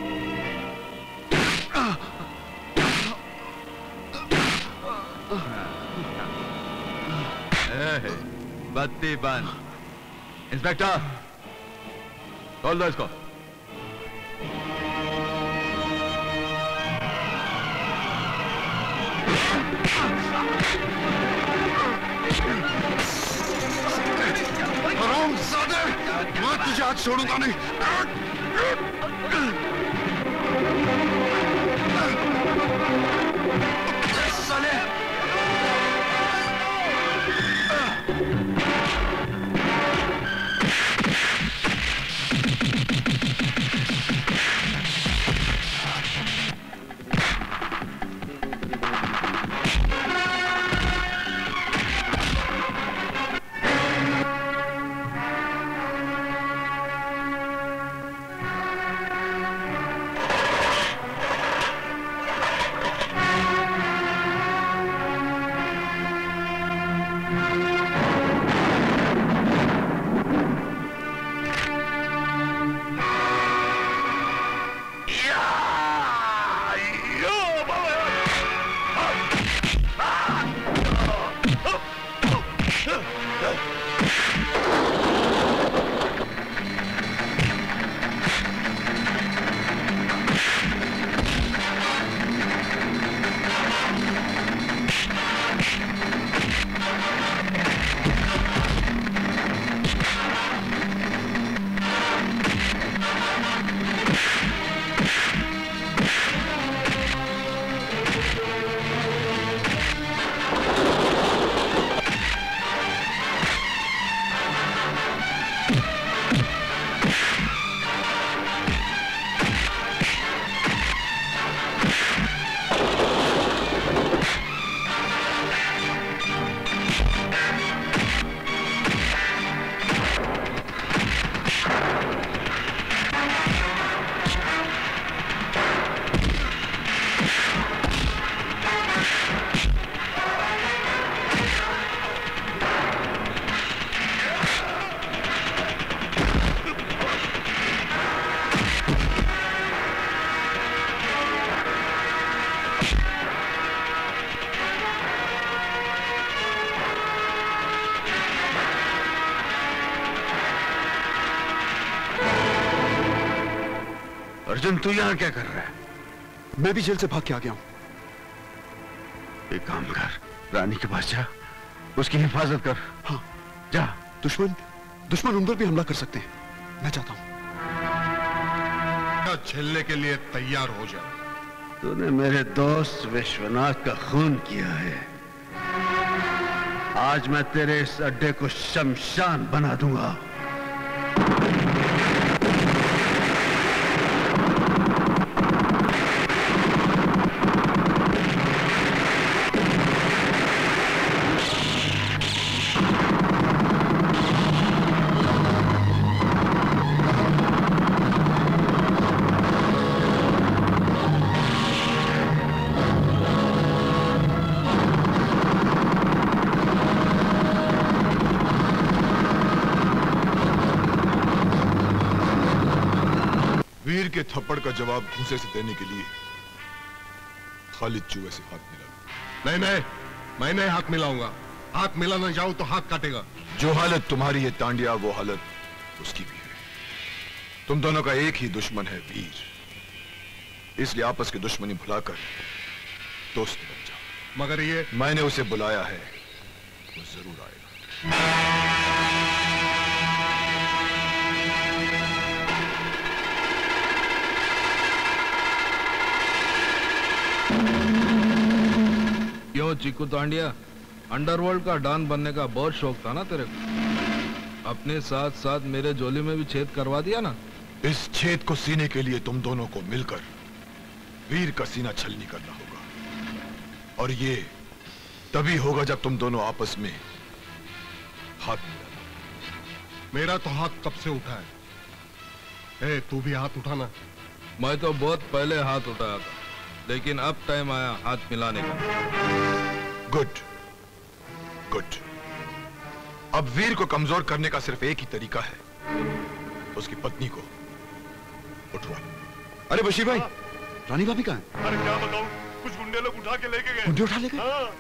Speaker 9: बत्ती बंद। इंस्पेक्टर, खोल दो इसको।
Speaker 14: हरामजादे, मैं तुझे आज छोड़ूंगा नहीं। साले!
Speaker 1: अर्जुन, तू यहां क्या कर रहा है?
Speaker 14: मैं भी जेल से भाग के आ गया हूं।
Speaker 1: एक काम कर, रानी के पास जा, उसकी हिफाजत कर।
Speaker 14: हाँ,
Speaker 1: जा।
Speaker 14: दुश्मन उन पर भी हमला कर सकते हैं। मैं चाहता हूं।
Speaker 11: झेलने के लिए तैयार हो जा।
Speaker 1: तूने मेरे दोस्त विश्वनाथ का खून किया है। आज मैं तेरे इस अड्डे को शमशान बना दूंगा।
Speaker 3: वीर के थप्पड़ का जवाब घूंसे से देने के लिए खालिद चूहे से हाथ मिला।
Speaker 11: नहीं, मैं नहीं हाथ मिलाऊंगा। हाथ मिलाना जाऊं तो हाथ काटेगा।
Speaker 3: जो हालत तुम्हारी है तांडिया, वो हालत उसकी भी है। तुम दोनों का एक ही दुश्मन है, वीर। इसलिए आपस की दुश्मनी भुलाकर दोस्त बन जाओ।
Speaker 11: मगर ये
Speaker 3: मैंने उसे बुलाया है, वो जरूर आएगा।
Speaker 4: क्यों चीकू तांडिया, अंडरवर्ल्ड का डॉन बनने का बहुत शौक था ना तेरे को? अपने साथ साथ मेरे झोली में भी छेद करवा दिया ना।
Speaker 3: इस छेद को सीने के लिए तुम दोनों को मिलकर वीर का सीना छलनी करना होगा, और ये तभी होगा जब तुम दोनों आपस में हाथ मिलाना।
Speaker 11: मेरा तो हाथ कब से उठा है। तू भी हाथ उठाना।
Speaker 4: मैं तो बहुत पहले हाथ उठाया था, लेकिन अब टाइम आया हाथ मिलाने का।
Speaker 3: गुड। अब वीर को कमजोर करने का सिर्फ एक ही तरीका है, उसकी पत्नी को उठवा।
Speaker 14: अरे बशीर भाई, रानी भाभी कहाँ है?
Speaker 12: अरे क्या बताऊं, कुछ गुंडे लोग उठा के लेके गए।
Speaker 14: गुंडे उठा ले गए?
Speaker 12: हाँ।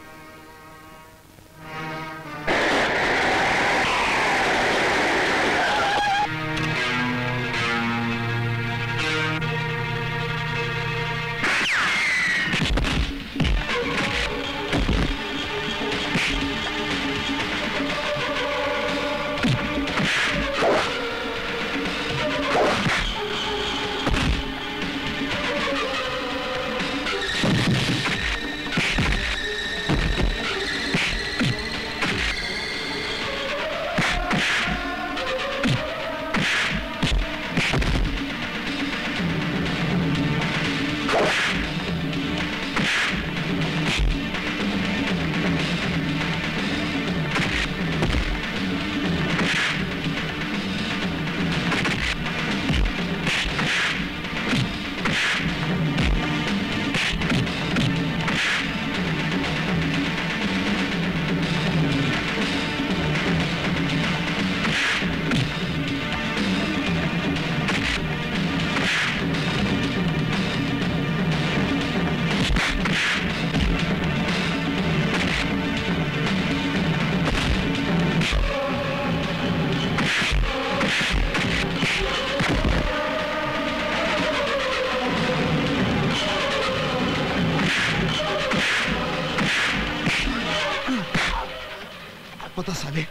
Speaker 14: बता साले,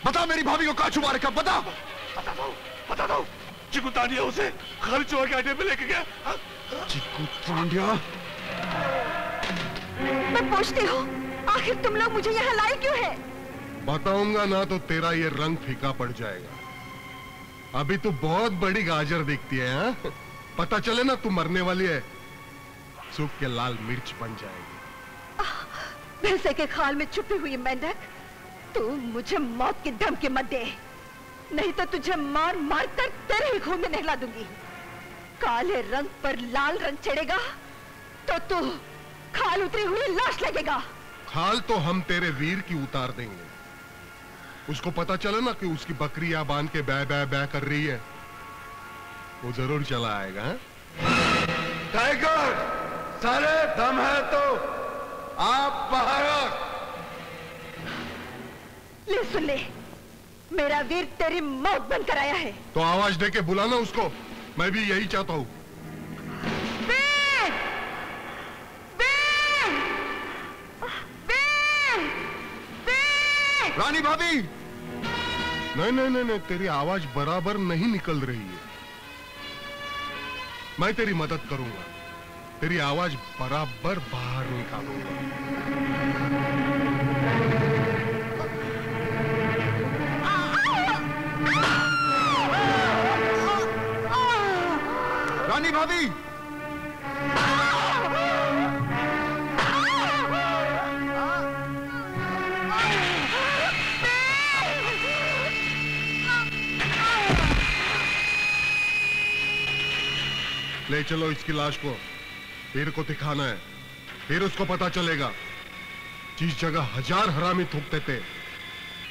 Speaker 14: बता मेरी भाभी को कहाँ छुपा रखा, बता।
Speaker 3: बता दो। चिकू तांडिया उसे घर चुहा के अड्डे पे लेके गया।
Speaker 14: चिकू तांडिया?
Speaker 16: मैं पूछती हूँ, आखिर तुम लोग मुझे यहाँ लाए क्यों है?
Speaker 11: बताऊंगा ना तो तेरा ये रंग फीका पड़ जाएगा। अभी तू बहुत बड़ी गाजर दिखती है, हाँ? पता चले ना तू मरने वाली है, सूख के लाल मिर्च बन जाएगी।
Speaker 16: भैंसे के खाल में छुपी हुई मेंढक, तू मुझे मौत की धमकी मत दे, नहीं तो तुझे मार मार कर तेरे ही खून में नहला दूंगी। काले रंग पर लाल रंग चढ़ेगा तो तू खाल उतरी हुई लाश लगेगा।
Speaker 11: खाल तो हम तेरे वीर की उतार देंगे। उसको पता चले ना कि उसकी बकरी या बांध के बै बै बै कर रही है, वो जरूर चला आएगा।
Speaker 1: टाइगर, सारे दम है तो आप बाहर आ।
Speaker 16: ले सुन ले, मेरा वीर तेरी मौत बंद कराया है।
Speaker 11: तो आवाज दे के बुलाना उसको, मैं भी यही चाहता हूँ।
Speaker 14: रानी भाभी!
Speaker 11: नहीं नहीं नहीं नहीं, तेरी आवाज बराबर नहीं निकल रही है। मैं तेरी मदद करूंगा, तेरी आवाज बराबर बाहर निकालूंगा।
Speaker 14: रानी भाभी!
Speaker 11: ले चलो इसकी लाश को, वीर को दिखाना है, फिर उसको पता चलेगा जिस जगह 1000 हरामी थूकते थे,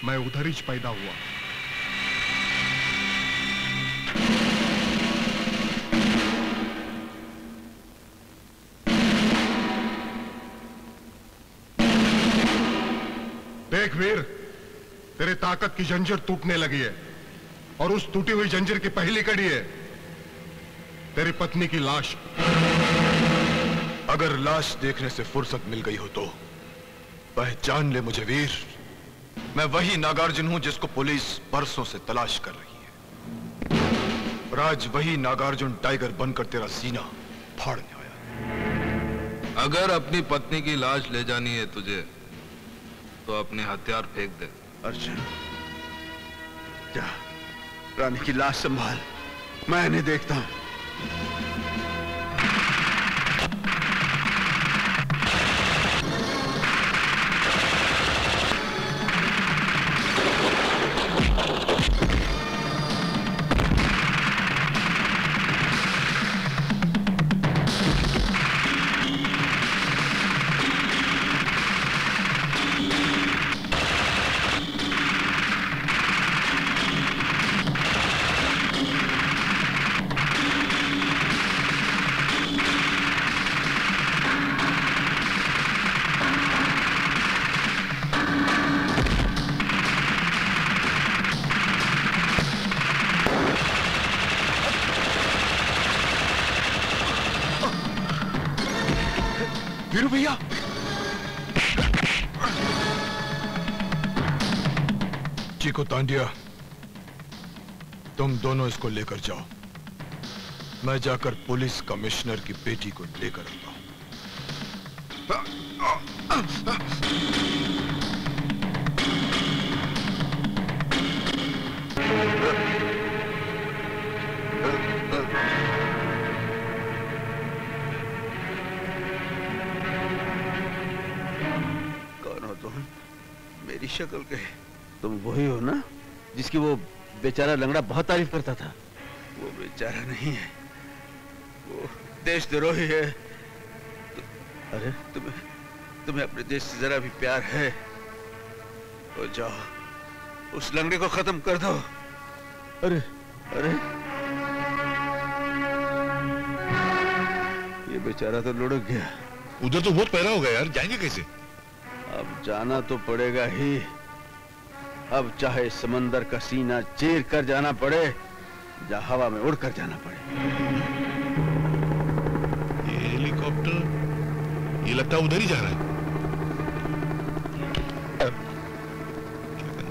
Speaker 11: मैं उधर ही पैदा हुआ। देख वीर, तेरे ताकत की जंजीर टूटने लगी है, और उस टूटी हुई जंजीर की पहली कड़ी है तेरी पत्नी की लाश।
Speaker 3: अगर लाश देखने से फुर्सत मिल गई हो तो पहचान ले मुझे वीर, मैं वही नागार्जुन हूं जिसको पुलिस बरसों से तलाश कर रही है। और आज वही नागार्जुन टाइगर बनकर तेरा सीना फाड़ने आया।
Speaker 4: अगर अपनी पत्नी की लाश ले जानी है तुझे तो अपने हथियार फेंक दे।
Speaker 1: अर्जुन, जा रानी की लाश संभाल, मैं इन्हें देखता हूं। वीरू भैया,
Speaker 3: चीकू तांडिया, तुम दोनों इसको लेकर जाओ, मैं जाकर पुलिस कमिश्नर की बेटी को लेकर आता हूं।
Speaker 1: मेरी शक्ल के तुम वही हो ना जिसकी वो बेचारा लंगड़ा बहुत तारीफ करता था? वो बेचारा नहीं है, वो देशद्रोही है। अरे तुम्हें अपने देश से जरा भी प्यार है तो जाओ उस लंगड़े को खत्म कर दो। अरे अरे, ये बेचारा तो लुढ़क गया।
Speaker 13: उधर तो बहुत पैरा हो गया यार, जाएंगे कैसे?
Speaker 1: अब जाना तो पड़ेगा ही, अब चाहे समंदर का सीना चीर कर जाना पड़े या हवा में उड़कर जाना पड़े।
Speaker 13: ये हेलीकॉप्टर, ये लगता है उधर ही जा रहा है। क्या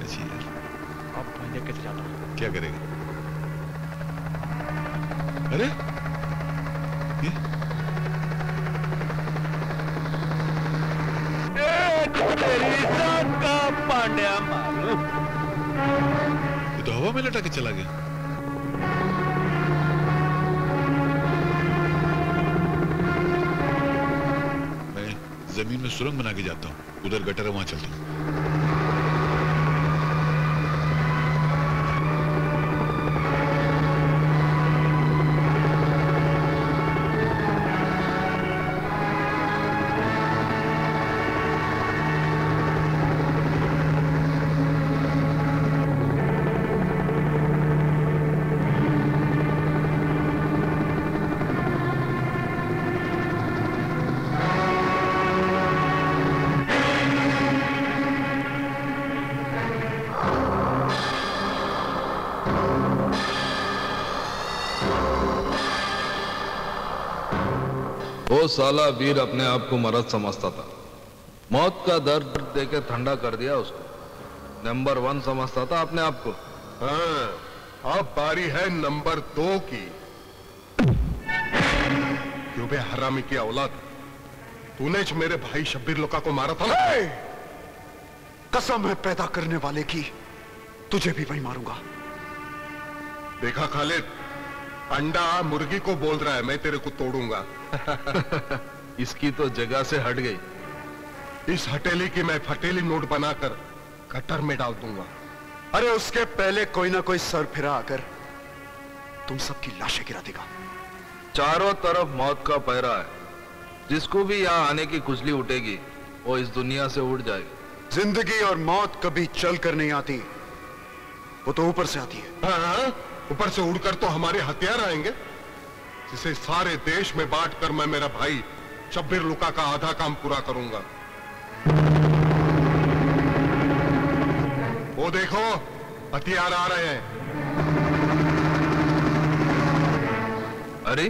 Speaker 13: क्या करेगा? अरे ये?
Speaker 2: तेरी जान का पांड्या मारो।
Speaker 13: ये तो हवा में लटा के चला गया। मैं जमीन में सुरंग बना के जाता हूँ, उधर गटर है, वहां चलता हूँ।
Speaker 4: वो साला वीर अपने आप को मर्द समझता था, मौत का दर्द देके ठंडा कर दिया उसको। नंबर 1 समझता था अपने आप को।
Speaker 11: हाँ, अब बारी है नंबर 2 की। क्यों बे हरामी की औलाद, तूने ज मेरे भाई शब्बीर लोका को मारा था ना?
Speaker 14: कसम है पैदा करने वाले की, तुझे भी वही मारूंगा।
Speaker 11: देखा खालिद, अंडा मुर्गी को बोल रहा है मैं तेरे को तोड़ूंगा।
Speaker 4: इसकी तो जगह से हट गई।
Speaker 11: इस हटेली की मैं फटेली नोट बनाकर कटर में डाल दूंगा।
Speaker 14: अरे उसके पहले कोई ना कोई सर फिरा आकर तुम सबकी लाशें गिरा देगा।
Speaker 4: चारों तरफ मौत का पहरा है, जिसको भी यहाँ आने की खुजली उठेगी वो इस दुनिया से उड़ जाएगी।
Speaker 14: जिंदगी और मौत कभी चल कर नहीं आती, वो तो ऊपर से आती है।
Speaker 11: हाँ, ऊपर से उड़कर तो हमारे हथियार आएंगे, जिसे सारे देश में बांटकर मैं मेरा भाई शब्बीर लुका का आधा काम पूरा करूंगा। वो देखो हथियार आ रहे हैं।
Speaker 4: अरे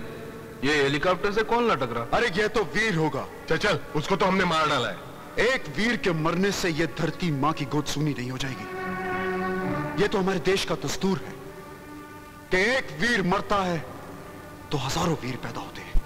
Speaker 4: ये हेलीकॉप्टर से कौन लटक रहा?
Speaker 14: अरे ये तो वीर होगा।
Speaker 11: चल उसको तो हमने मार डाला है।
Speaker 14: एक वीर के मरने से ये धरती मां की गोद सूनी नहीं हो जाएगी। ये तो हमारे देश का दस्तूर है कि एक वीर मरता है तो हजारों वीर पैदा होते हैं।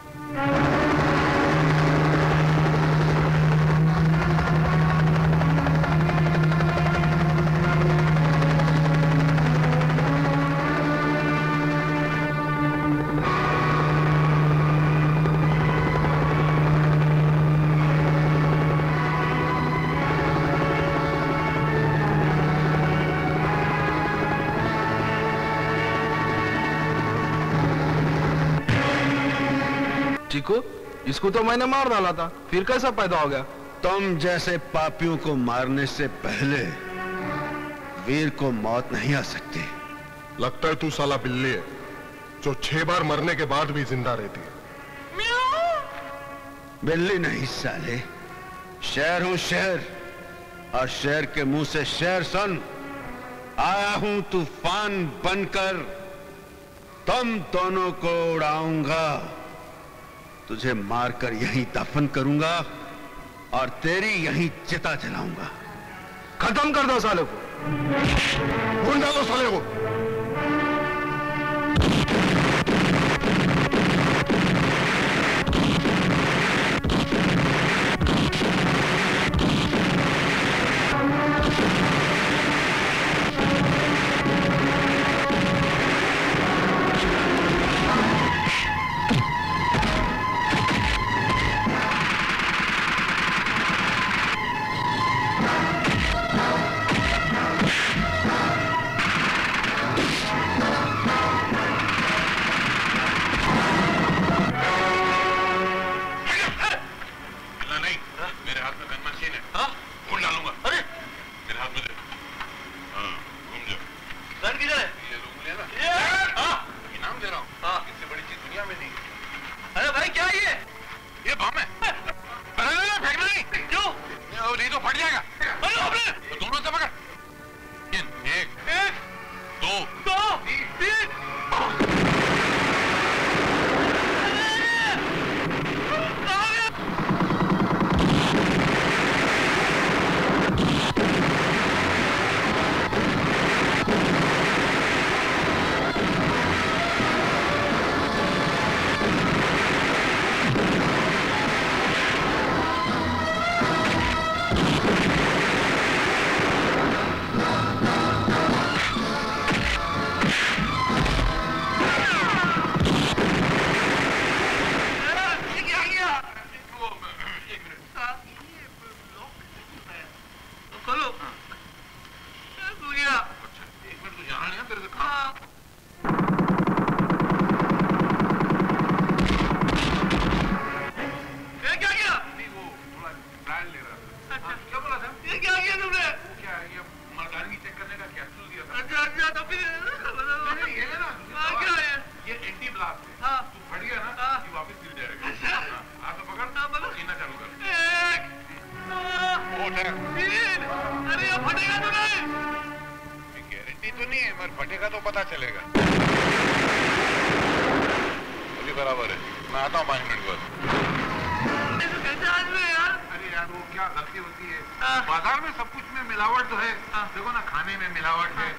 Speaker 4: चीकू, इसको तो मैंने मार डाला था, फिर कैसा पैदा हो गया?
Speaker 1: तुम जैसे पापियों को मारने से पहले वीर को मौत नहीं आ सकती।
Speaker 11: लगता है तू साला बिल्ली है जो 6 बार मरने के बाद भी जिंदा रहती है।
Speaker 1: बिल्ली नहीं साले, शेर हूं शेर, और शेर के मुंह से शेर सुन। आया हूं तूफान बनकर, तुम दोनों को उड़ाऊंगा, तुझे मारकर यहीं दफन करूंगा और तेरी यहीं चिता जलाऊंगा।
Speaker 4: खत्म कर दो साले को।
Speaker 11: खून डालो साले को।
Speaker 12: दिया ना कि वापस मिल जाएगा। हाथ तो पकड़ सीना चालू कर।
Speaker 8: अरे ये फटेगा तो नहीं?
Speaker 12: गारंटी तो नहीं है मगर फटेगा तो पता चलेगा। अभी बराबर है, मैं आता हूँ 5 मिनट बाद।
Speaker 8: कैसे आदमी है यार?
Speaker 12: अरे यार वो क्या गलती होती है, बाजार में सब कुछ में मिलावट तो है। देखो ना, खाने में मिलावट है,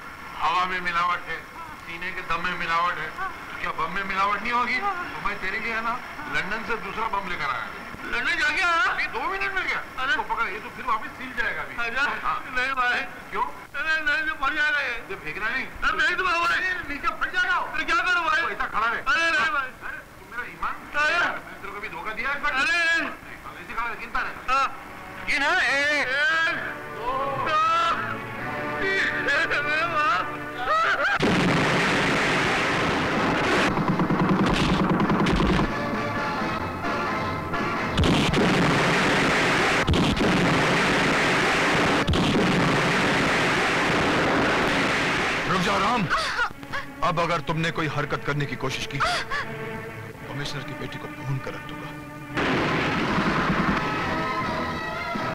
Speaker 12: हवा में मिलावट है, सीने के दम में मिलावट है। तो क्या बम में मिलावट नहीं होगी? तो मैं तेरे लिए है ना लंदन से दूसरा बम लेकर आया।
Speaker 8: लंदन जा गया?
Speaker 12: अभी 2 मिनट में गया। अरे तो पकड़, ये तो फिर वापस सील जाएगा अभी।
Speaker 8: नहीं भाई।
Speaker 12: क्यों?
Speaker 8: अरे नहीं तो फट जाएगा ये।
Speaker 12: ये फेंकना नहीं।
Speaker 8: नहीं तो भाई
Speaker 12: नीचे फट जाएगा।
Speaker 8: अरे क्या करूं भाई?
Speaker 12: ऐसा खड़ा रहे।
Speaker 8: अरे नहीं भाई।
Speaker 12: तू मेरा ईमान, मैंने तेरे को भी धोखा दिया है।
Speaker 8: अरे
Speaker 12: ऐसे खड़ा रहे, गिनता रहे।
Speaker 8: गिना 1 2
Speaker 14: रुक जाओ राम। अब अगर तुमने कोई हरकत करने की कोशिश की, कमिश्नर की बेटी को भून कर रख दूंगा।